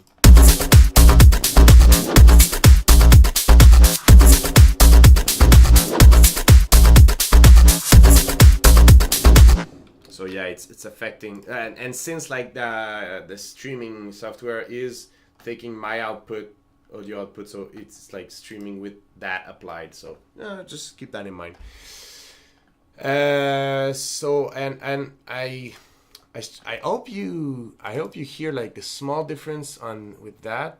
A: So yeah, it's affecting, and since like the streaming software is taking my audio output, so it's like streaming with that applied. So just keep that in mind. So and I hope you hear like a small difference with that.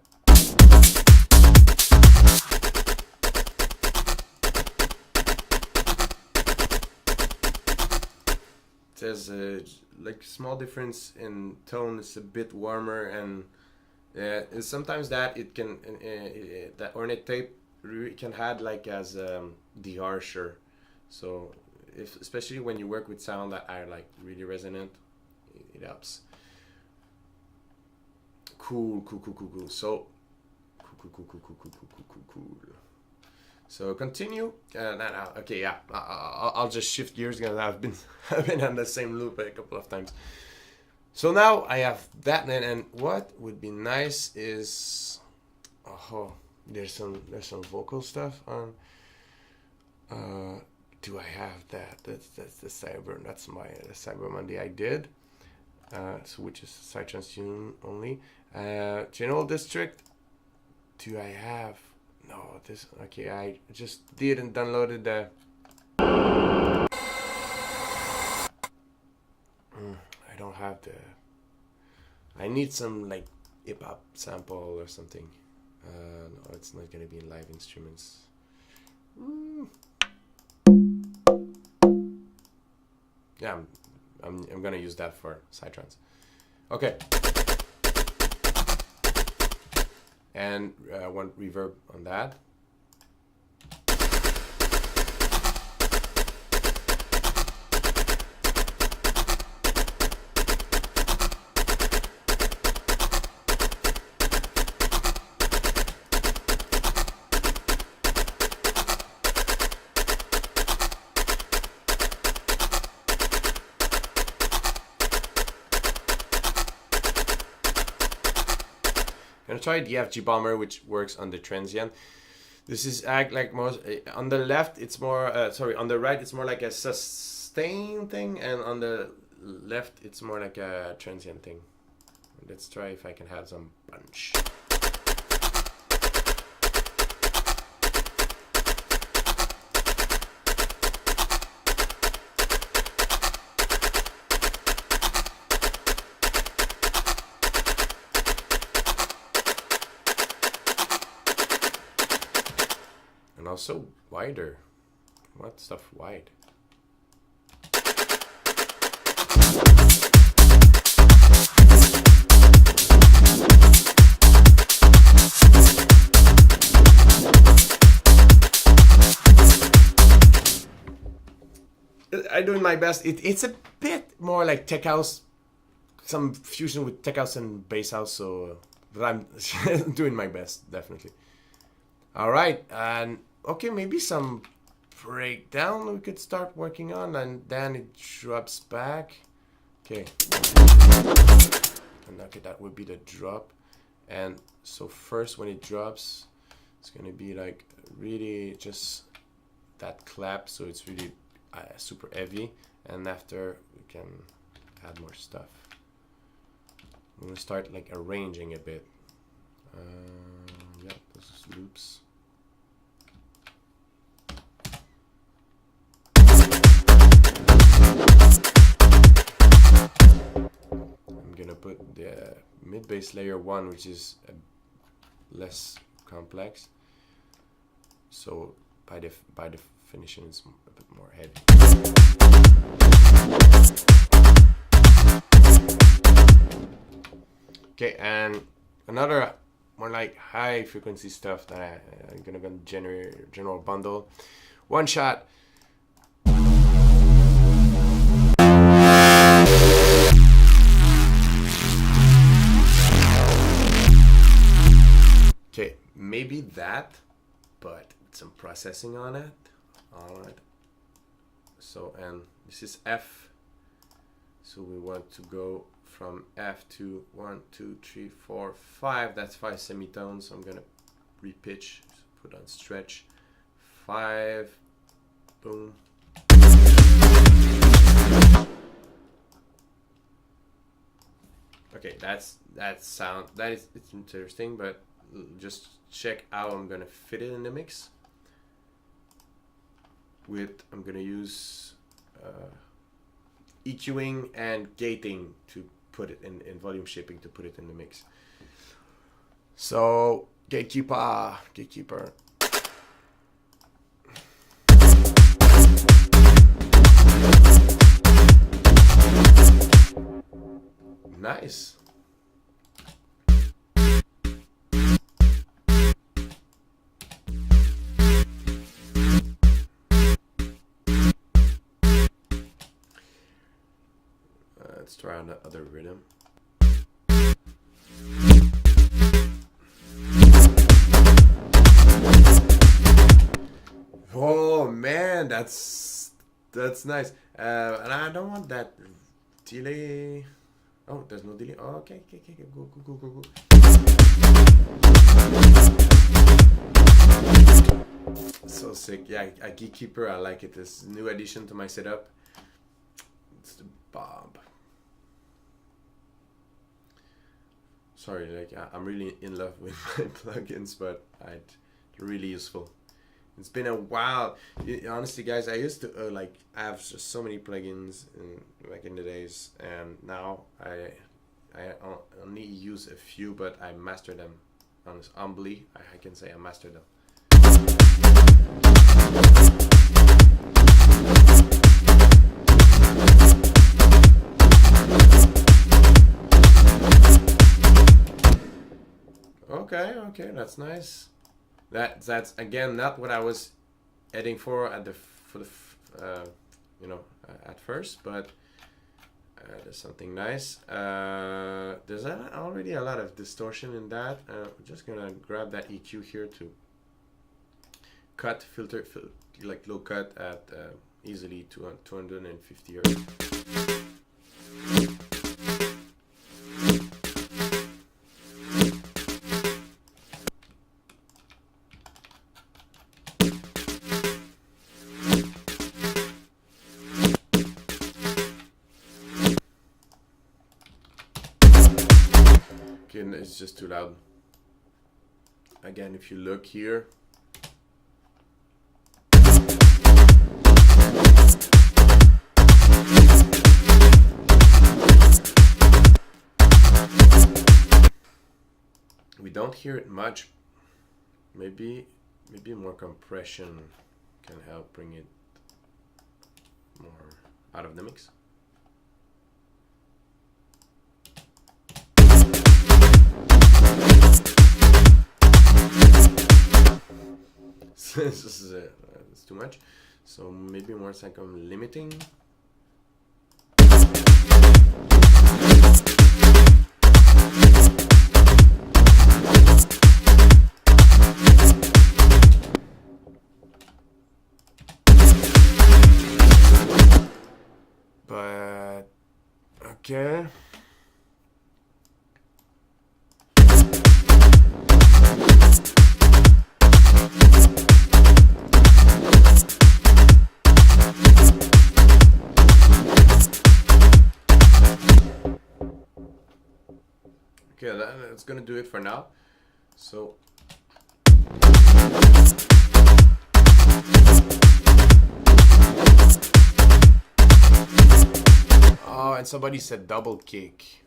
A: There's a like small difference in tone. It's a bit warmer, and sometimes that it can that ornate tape can add like as the harsher. So especially when you work with sound that are like really resonant, it helps. Cool. So cool. So continue. Okay, yeah. I'll just shift gears because I've been on the same loop a couple of times. So now I have that, and what would be nice is, there's some vocal stuff on. Do I have that? That's the Cyber. That's the Cyber Monday I did. So which is Psytrance tune only. General District. Do I have? No, this. Okay, I just didn't downloaded the. I don't have the. I need some like hip hop sample or something. No, it's not gonna be in live instruments. Yeah, I'm gonna use that for Psytrance. Okay. And one reverb on that. I'm gonna try the FG Bomber, which works on the transient. This is act like most on the left. It's more on the right. It's more like a sustain thing, and on the left, it's more like a transient thing. Let's try if I can have some punch. Also wider. What stuff wide? I'm doing my best. It's a bit more like tech house, some fusion with tech house and bass house. So, but I'm doing my best, definitely. All right, and okay, maybe some breakdown we could start working on, and then it drops back. Okay, and okay, that would be the drop. And so first, when it drops, it's gonna be like really just that clap, so it's really super heavy. And after we can add more stuff. I'm gonna start like arranging a bit. Yeah, those loops. I'm put the mid bass layer 1, which is less complex. So by definition, it's a bit more heavy. Okay, and another more like high frequency stuff that I'm gonna generate general bundle. One shot. Okay, maybe that, but some processing on it. All right. So, and this is F. So we want to go from F to 1, 2, 3, 4, 5. That's 5 semitones. So I'm gonna repitch, put on stretch. 5, boom. Okay, that sound, it's interesting, but just check how I'm gonna fit it in the mix. I'm gonna use EQing and gating to put it in volume shaping to put it in the mix. So gatekeeper. Nice. Let's try another rhythm. Oh man, that's nice. And I don't want that delay. Oh, there's no delay. Oh, okay. Go. So sick. Yeah, a Gatekeeper, I like it. This new addition to my setup. It's the bomb. Sorry, like I'm really in love with my plugins, but they're really useful. It's been a while. Honestly, guys, I used to I have just so many plugins back in the days, and now I only use a few, but I master them. Humbly, I can say I mastered them. Okay, that's nice. That's again not what I was heading for at at first, but there's something nice. There's already a lot of distortion in that. I'm just gonna grab that EQ here to cut filter like low cut at easily 250 hertz. Okay, it's just too loud. Again, if you look here, we don't hear it much. Maybe more compression can help bring it more out of the mix. This is it's too much, so maybe more second limiting. But okay. Okay, that's gonna do it for now. So oh, and somebody said double kick.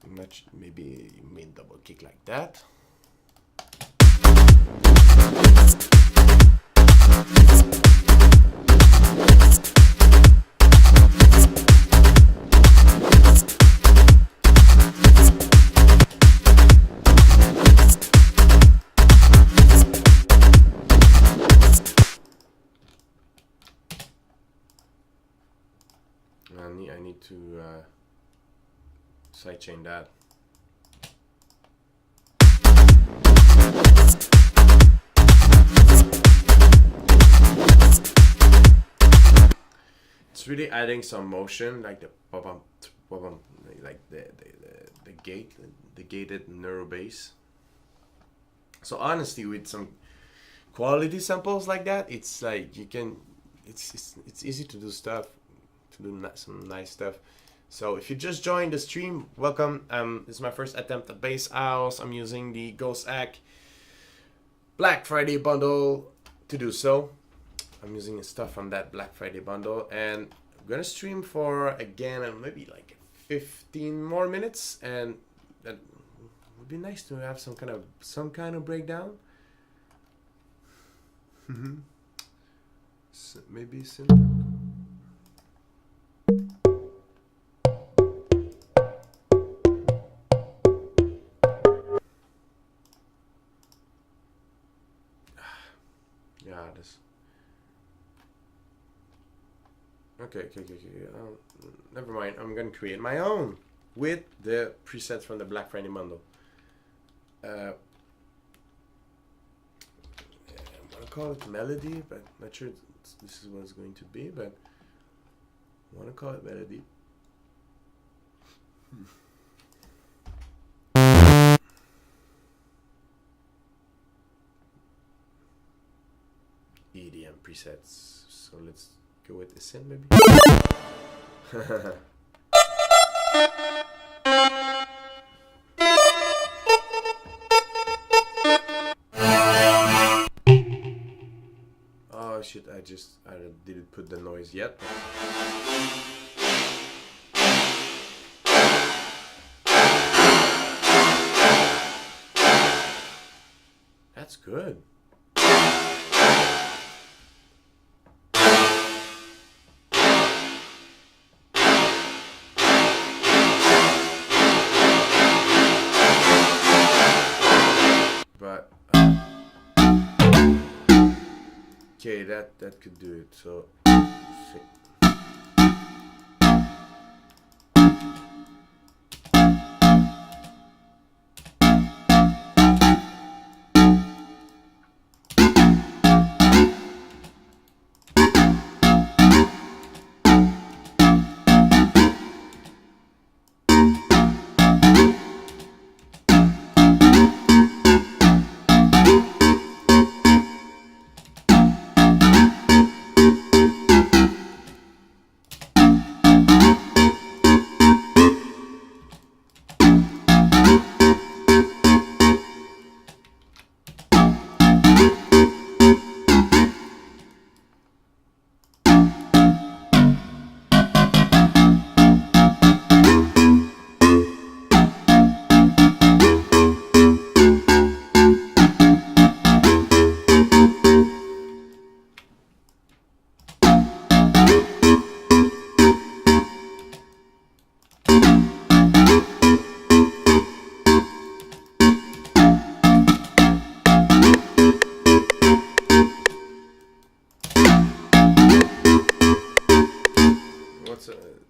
A: much. Maybe you may double kick like that. I need to sidechain that. It's really adding some motion, like the pop-up, like the gated neuro bass. So honestly, with some quality samples like that, it's like you can, it's easy to do stuff. To do some nice stuff. So if you just joined the stream, welcome. This is my first attempt at Bass House. I'm using the Ghost Hack Black Friday bundle to do so. I'm using the stuff from that Black Friday bundle, and I'm gonna stream for again maybe like 15 more minutes, and that would be nice to have some kind of breakdown. So maybe Synth. Okay. Never mind. I'm gonna create my own with the presets from the Black Friday bundle. I'm gonna call it Melody, but not sure this is what it's going to be. But I want to call it Melody. EDM presets. So let's go with the synth maybe. Oh shit, I didn't put the noise yet. That's good. Okay, that could do it. So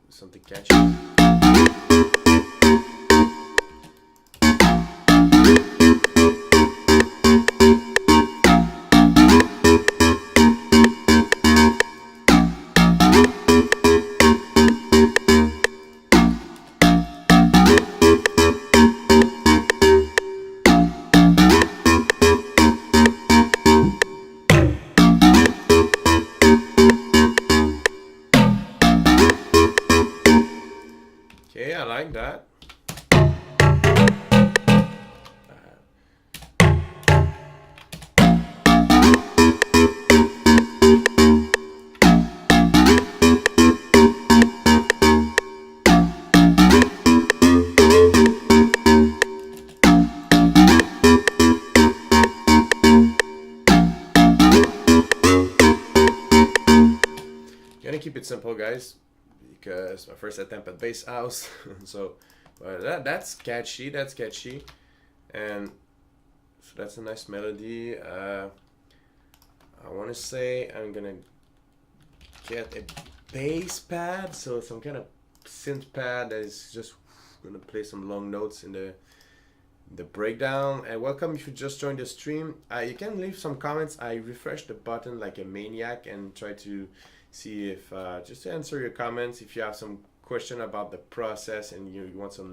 A: something catchy. Okay, I like that. sample, guys, because my first attempt at bass house. So that's catchy. That's catchy, and so that's a nice melody. I want to say I'm gonna get a bass pad, so some kind of synth pad that is just gonna play some long notes in the breakdown. And welcome if you just joined the stream. You can leave some comments. I refreshed the button like a maniac and try to see if just to answer your comments. If you have some question about the process and you want to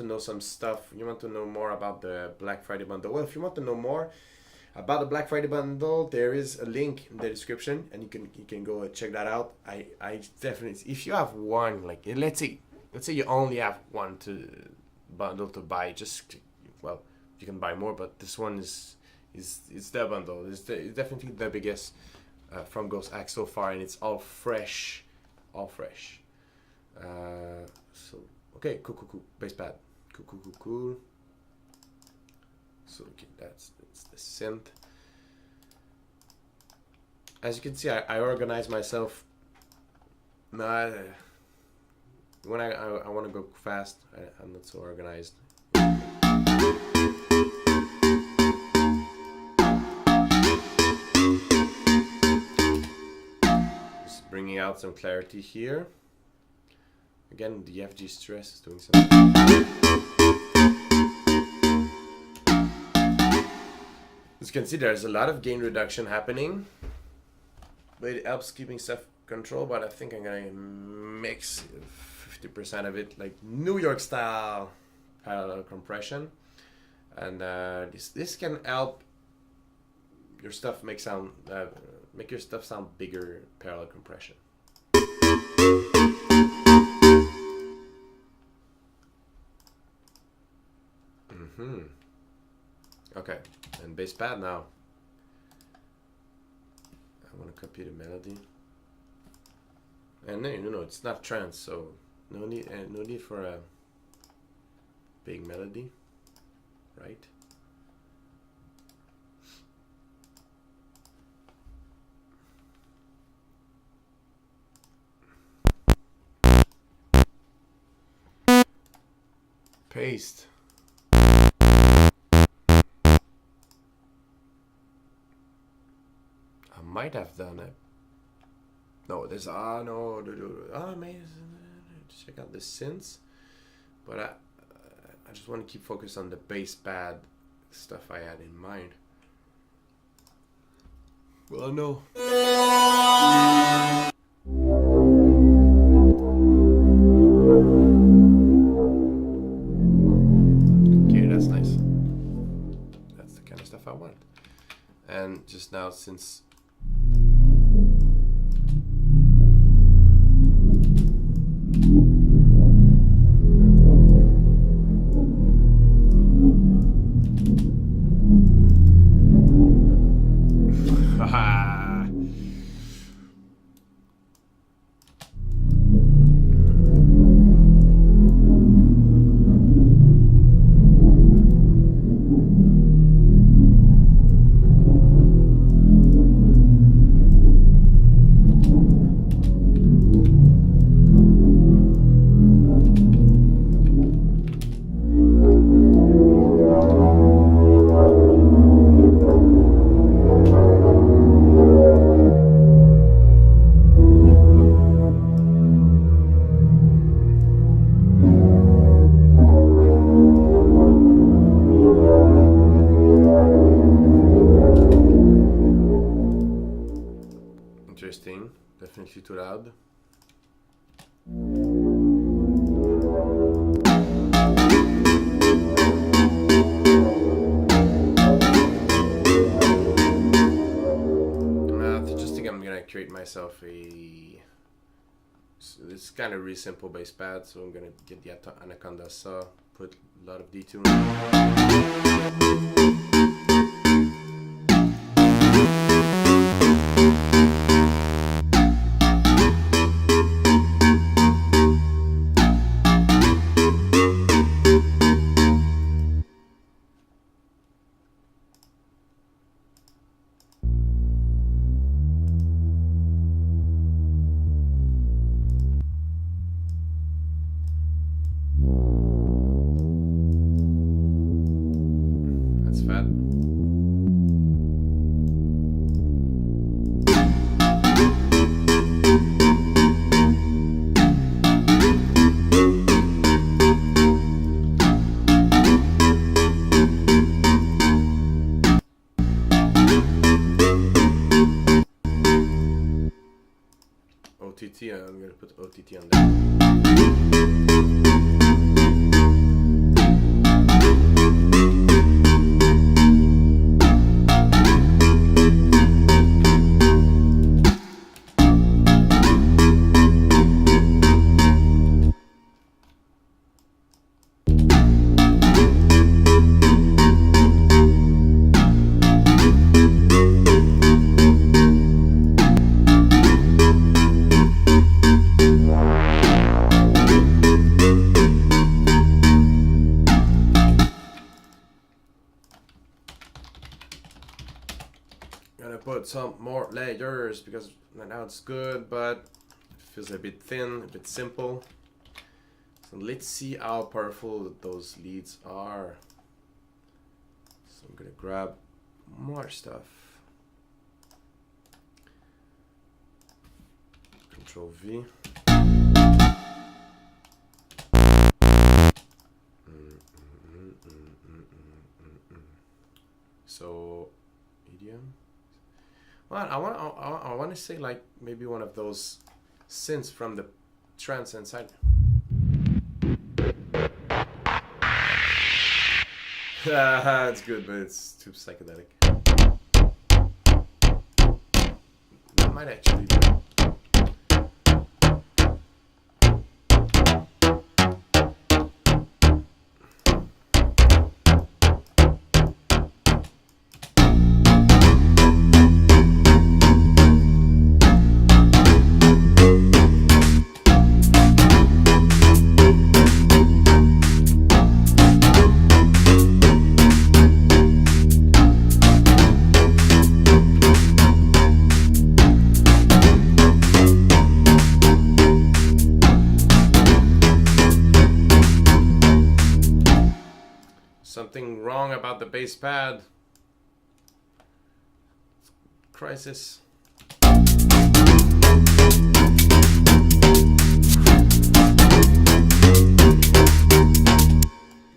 A: know some stuff, you want to know more about the Black Friday bundle. Well, if you want to know more about the Black Friday bundle, there is a link in the description, and you can go and check that out. I definitely, if you have one, like let's say you only have one bundle to buy, just, well, you can buy more, but this one is the bundle. It's definitely the biggest from Ghost Axe so far, and it's all fresh. So okay, cool. Bass pad, cool. So okay, that's the synth. As you can see, I organize myself. When I want to go fast, I'm not so organized. Just bringing out some clarity here. Again, the FG stress is doing something. As you can see, there's a lot of gain reduction happening, but it helps keeping stuff control. But I think I'm gonna mix 50% of it, like New York style parallel compression, and this can help your stuff make your stuff sound bigger. Parallel compression. Okay, and bass pad now. I want to copy the melody, and no, it's not trance, so no need for a big melody, right? Paste. I might have done it. No, there's man, check out the synths, but I just want to keep focused on the bass pad stuff I had in mind. Well, no. Okay, that's nice. That's the kind of stuff I want. And just now, since interesting, definitely too loud. I just think I'm gonna create myself a. It's kind of really simple bass pad, so I'm gonna get the Anaconda saw, put a lot of detune. I'm gonna put OTT on there. Gonna put some more layers because right now it's good, but it feels a bit thin, a bit simple. So let's see how powerful those leads are. So I'm gonna grab more stuff. Control V. So EDM. Well, I want to say like maybe one of those synths from the trance inside. It's good, but it's too psychedelic. That might actually be. Something wrong about the bass pad. Crisis.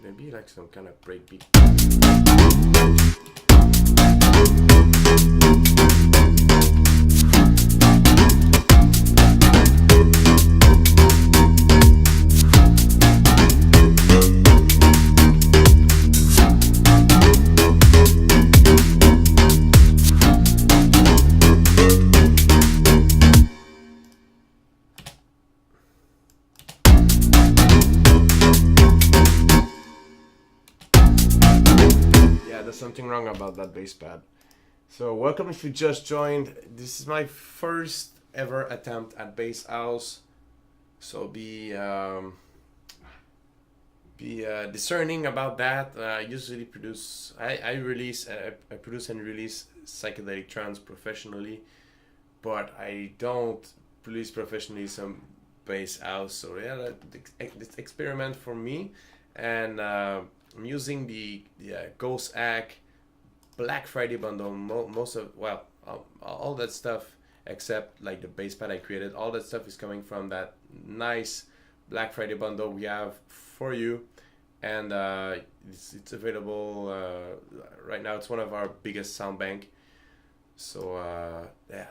A: Maybe like some kind of breakbeat. There's something wrong about that bass pad. So welcome if you just joined. This is my first ever attempt at bass house. So be discerning about that. I usually produce, I produce and release psychedelic trance professionally, but I don't produce professionally some bass house. So yeah, this experiment for me, and I'm using the Ghost Hack Black Friday bundle. Most of, well, all that stuff except like the bass pad I created, all that stuff is coming from that nice Black Friday bundle we have for you, and it's available right now. It's one of our biggest sound bank. So yeah,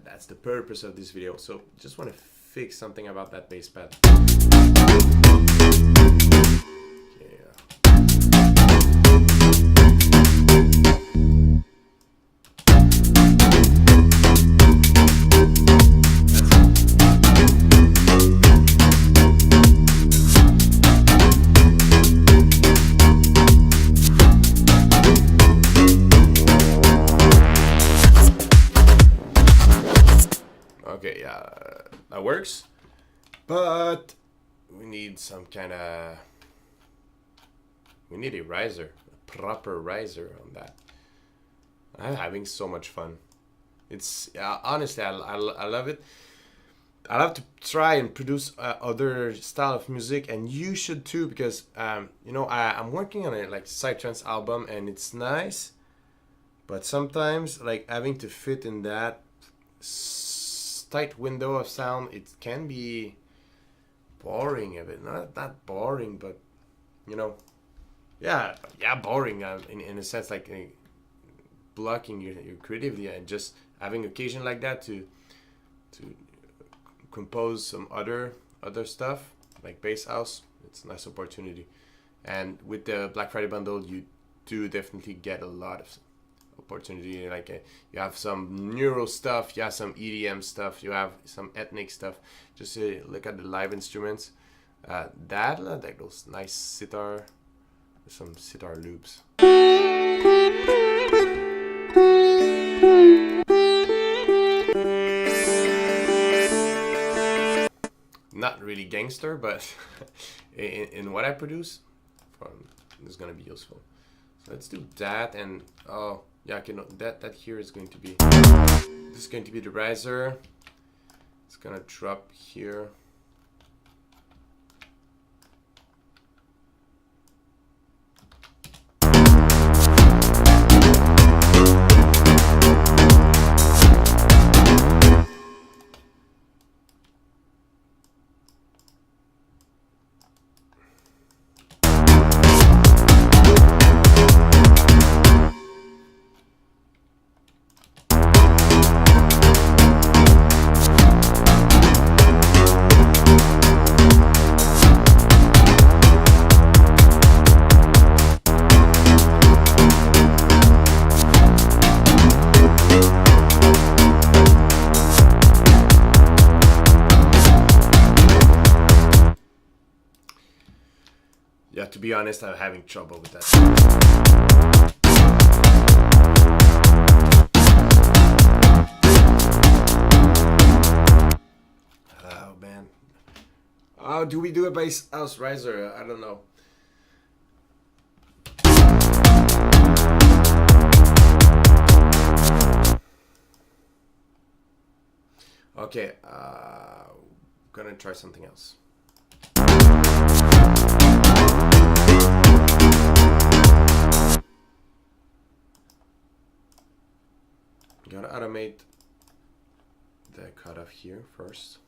A: that's the purpose of this video. So just want to fix something about that bass pad. Okay, yeah, that works, but we need some kind of, we need a riser, a proper riser on that. I'm having so much fun. It's honestly, I love it. I love to try and produce other style of music, and you should too, because you know, I'm working on a like psytrance album, and it's nice, but sometimes like having to fit in that tight window of sound, it can be boring a bit. Not that boring, but you know, yeah, boring in a sense, like blocking your creativity, and just having occasion like that to compose some other stuff like bass house, it's a nice opportunity. And with the Black Friday bundle, you do definitely get a lot of opportunity. Like you have some neuro stuff, you have some EDM stuff, you have some ethnic stuff. Just look at the live instruments. Like those nice sitar, some sitar loops. Not really gangster, but in what I produce, it's gonna be useful. So let's do that, and oh yeah, okay, no, that here is going to be, this is going to be the riser. It's gonna drop here. Yeah, to be honest, I'm having trouble with that. Oh man. Oh, do we do a bass house riser? I don't know. Okay, gonna try something else. Gotta automate the cutoff here first.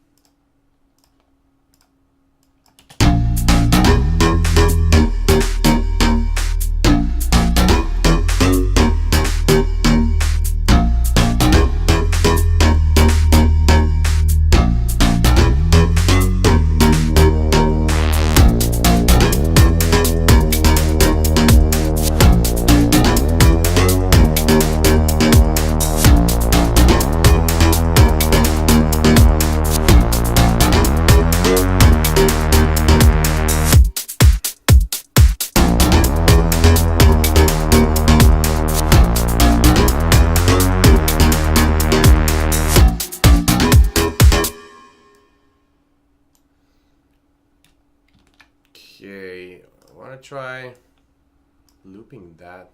A: Okay, I want to try looping that.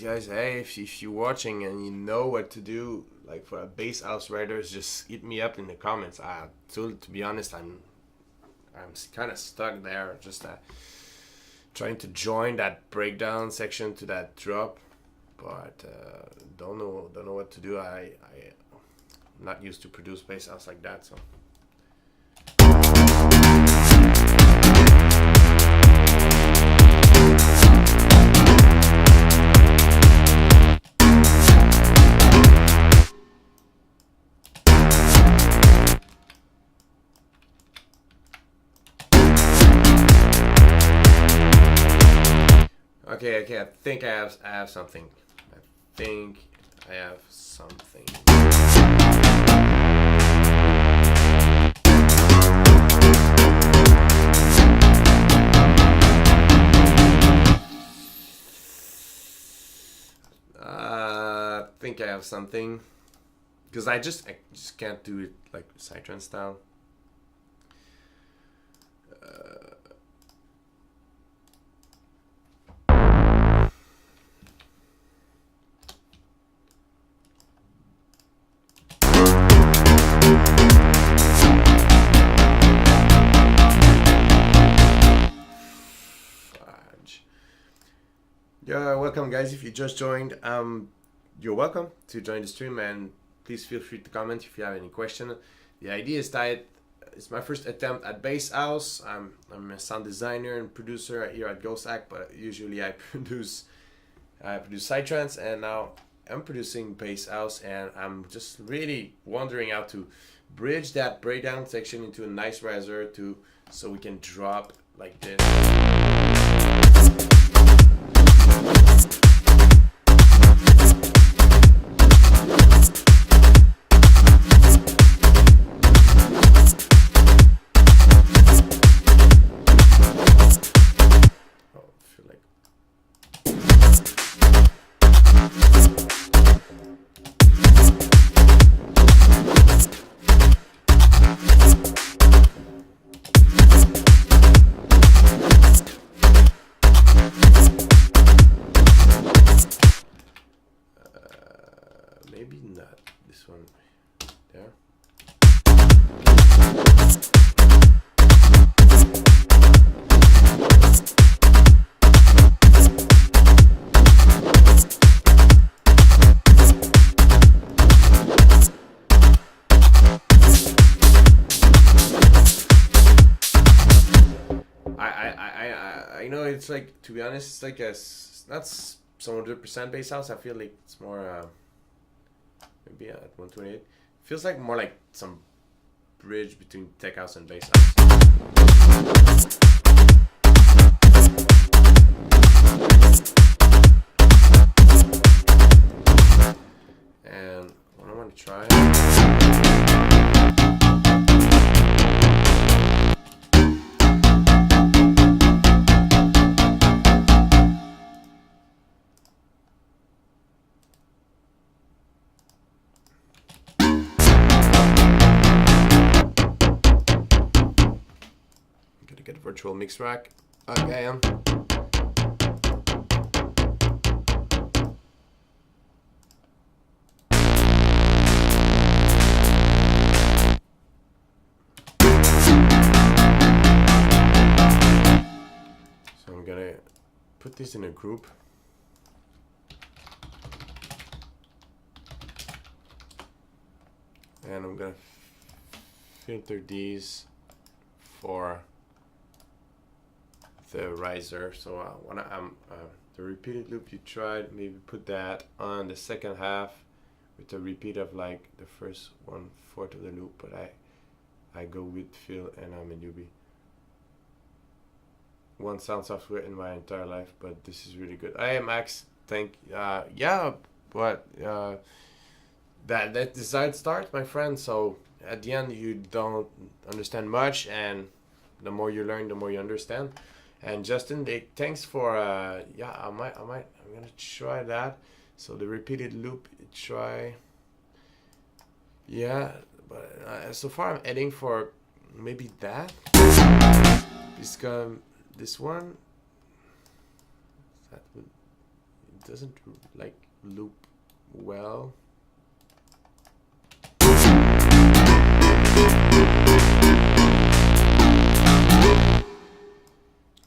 A: Guys, hey, if you're watching and you know what to do, like for a bass house writers, just hit me up in the comments. To be honest, I'm kind of stuck there, just trying to join that breakdown section to that drop, but don't know what to do. I'm not used to produce bass house like that, so. Okay, I think I have something. I have something, because I just can't do it like Psytrance style. Yeah, welcome guys. If you just joined, you're welcome to join the stream, and please feel free to comment if you have any question. The idea is that it's my first attempt at bass house. I'm a sound designer and producer here at Ghostack, but usually I produce psytrance, and now I'm producing bass house, and I'm just really wondering how to bridge that breakdown section into a nice riser so we can drop like this. Maybe not this one there. I know it's like, to be honest, it's like that's some 100% bass house. I feel like it's more maybe at 128. Feels like more like some bridge between tech house and bass house. And what I want to try. Get virtual mix rack again. So I'm gonna put this in a group. And I'm gonna filter these for the riser. So when the repeated loop you tried, maybe put that on the second half with a repeat of like the first 1/4 of the loop, but I go with fill, and I'm a newbie. One sound software in my entire life, but this is really good. Hey Max, yeah, but that design start, my friend. So at the end you don't understand much, and the more you learn, the more you understand. And Justin, thanks for yeah, I'm gonna try that. So the repeated loop, try. Yeah, but so far I'm heading for maybe that. This one, it doesn't like loop well.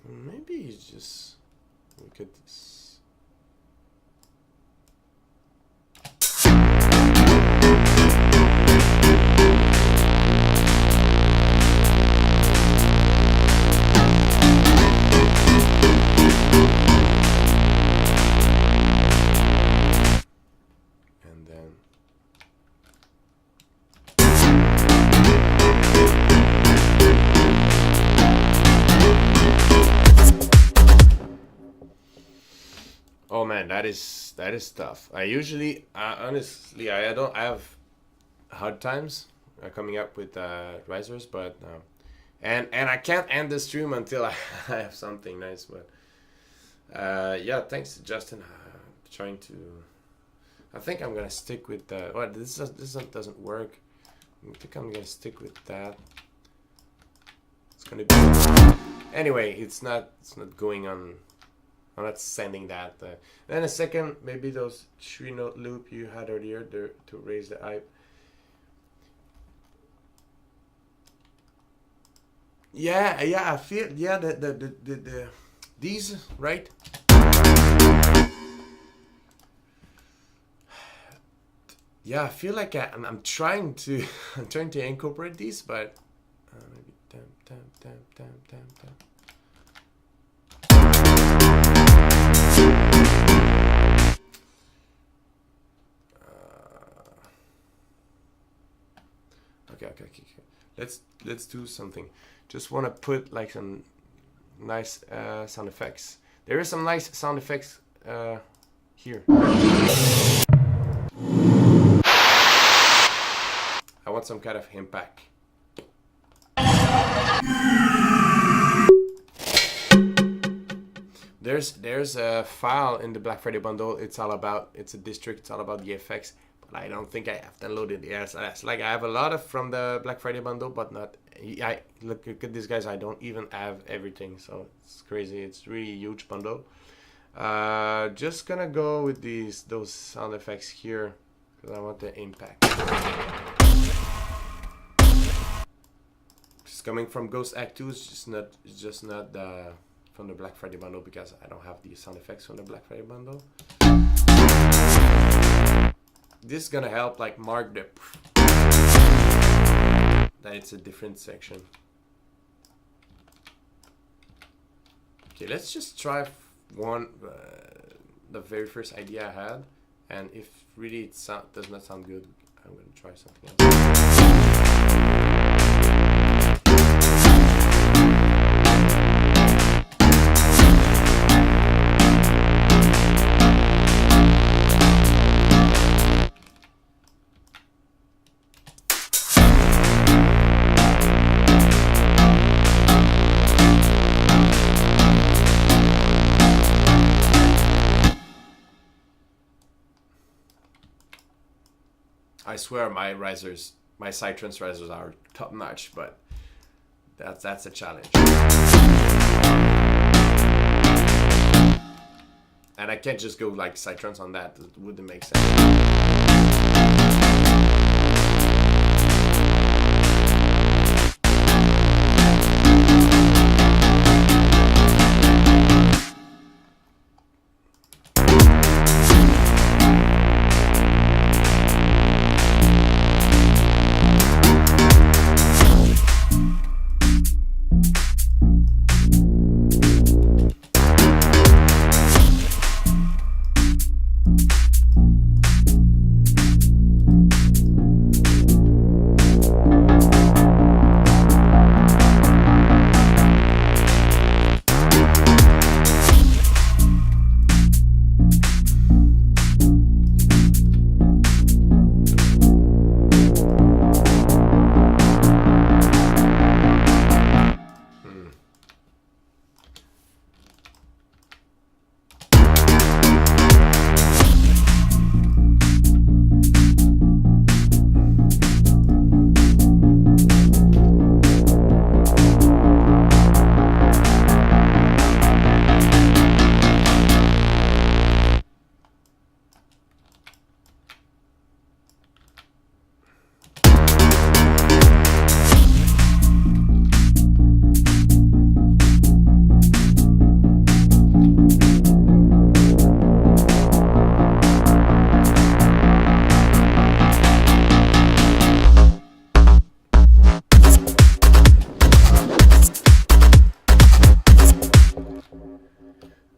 A: Maybe you just look at this. And then oh man, that is tough. I usually, honestly, I have hard times coming up with risers, but and I can't end the stream until I have something nice. But yeah, thanks Justin. Trying to, I think I'm gonna stick with that. Well, this doesn't work. I think I'm gonna stick with that. It's gonna be anyway. It's not going on. I'm not sending that. Then a second, maybe those 3-note loop you had earlier there to raise the hype. Yeah, I feel, yeah, the these, right? yeah, I feel like I'm trying to I'm trying to incorporate these, but maybe damn. Okay. Let's do something. Just want to put like some nice sound effects. There is some nice sound effects here. I want some kind of impact. There's a file in the Black Friday bundle. It's a district. It's all about the effects. But I don't think I have downloaded it. Yes, like I have a lot of from the Black Friday bundle, but not. I look at these guys. I don't even have everything, so it's crazy. It's really huge bundle. Just gonna go with those sound effects here because I want the impact. It's coming from Ghost Act 2. It's just not from the Black Friday bundle because I don't have the sound effects from the Black Friday bundle. This is gonna help like mark that it's a different section. Okay, let's just try one, the very first idea I had, and if really it does not sound good, I'm gonna try something else. I swear my sitrance risers are top notch, but that's a challenge. And I can't just go like sitrance on that. It wouldn't make sense.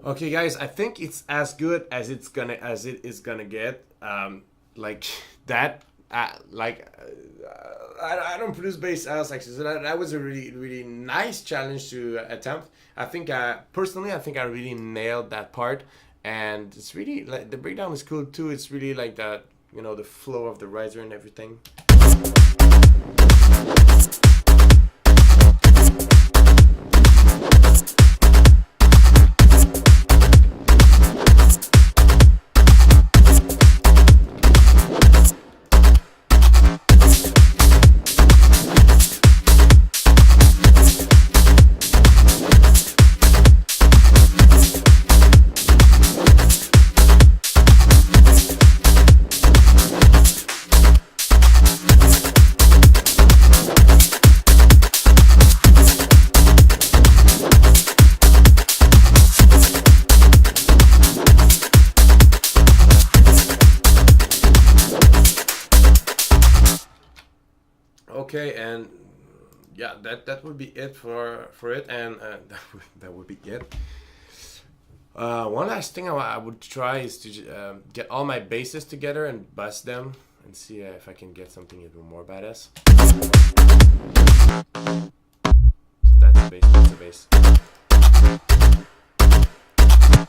A: Okay, guys, I think it's as good as it is gonna get. Like that. I don't produce bass as actually, so that was a really nice challenge to attempt. I think personally, I think I really nailed that part, and it's really like the breakdown is cool too. It's really like that, the flow of the riser and everything. Okay, and yeah, that would be it for it, and that would be it. One last thing I would try is to get all my basses together and bust them and see if I can get something even more badass. So that's the bass, that's the bass.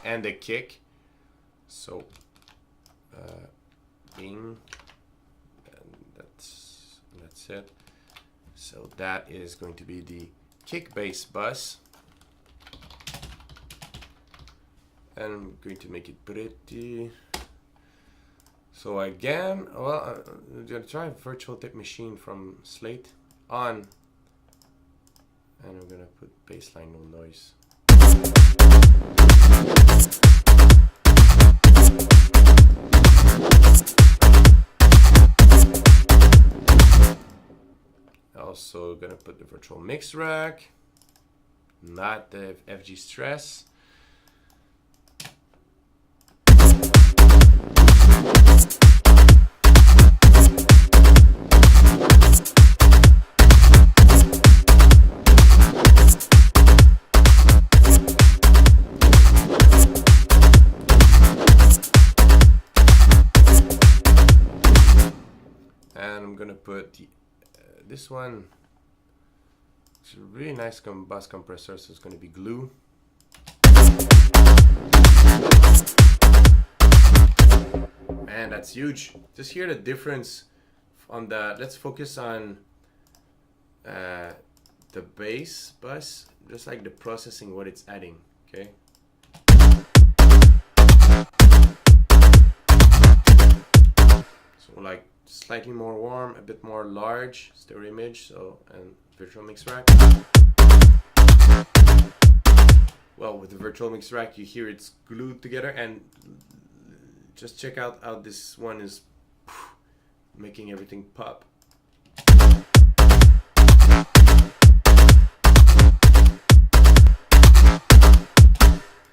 A: And the kick. So, bing, and that's it. So that is going to be the kick bass bus. And I'm going to make it pretty. So again, well, I'm gonna try a virtual tape machine from Slate on, and I'm gonna put bassline no noise. Also gonna put the virtual mix rack, not the FG stress. And I'm gonna put the, this one. It's a really nice bus compressor, so it's gonna be glue. And that's huge. Just hear the difference on the. Let's focus on the bass bus, just like the processing, what it's adding. Okay. So like slightly more warm, a bit more large stereo image. So and virtual mix rack. Well, with the virtual mix rack, you hear it's glued together, and just check out how this one is making everything pop.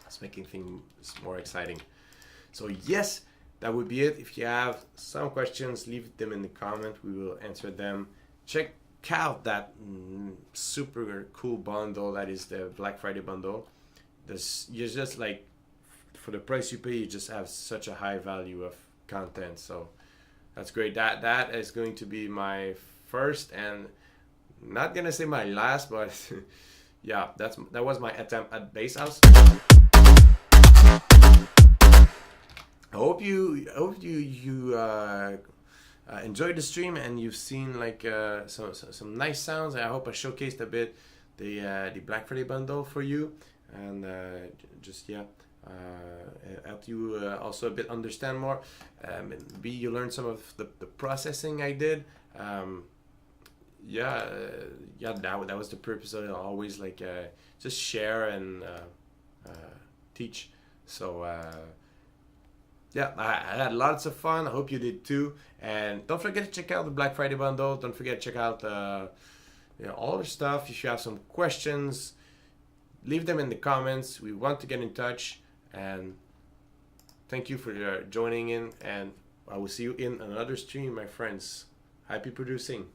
A: It's making things more exciting. So yes, that would be it. If you have some questions, leave them in the comment. We will answer them. Check out that super cool bundle that is the Black Friday bundle. You're just like, for the price you pay, you just have such a high value of content. So that's great. That is going to be my first, and not gonna say my last, but yeah, that was my attempt at Bass House. I hope you enjoyed the stream and you've seen like some nice sounds. I hope I showcased a bit the Black Friday bundle for you, and just help you also a bit understand more. Maybe you learned some of the processing I did. That was the purpose of it. Always like just share and teach. So yeah, I had lots of fun. I hope you did too. And don't forget to check out the Black Friday bundle. Don't forget to check out all the stuff. If you have some questions, leave them in the comments. We want to get in touch. And thank you for joining in. And I will see you in another stream, my friends. Happy producing.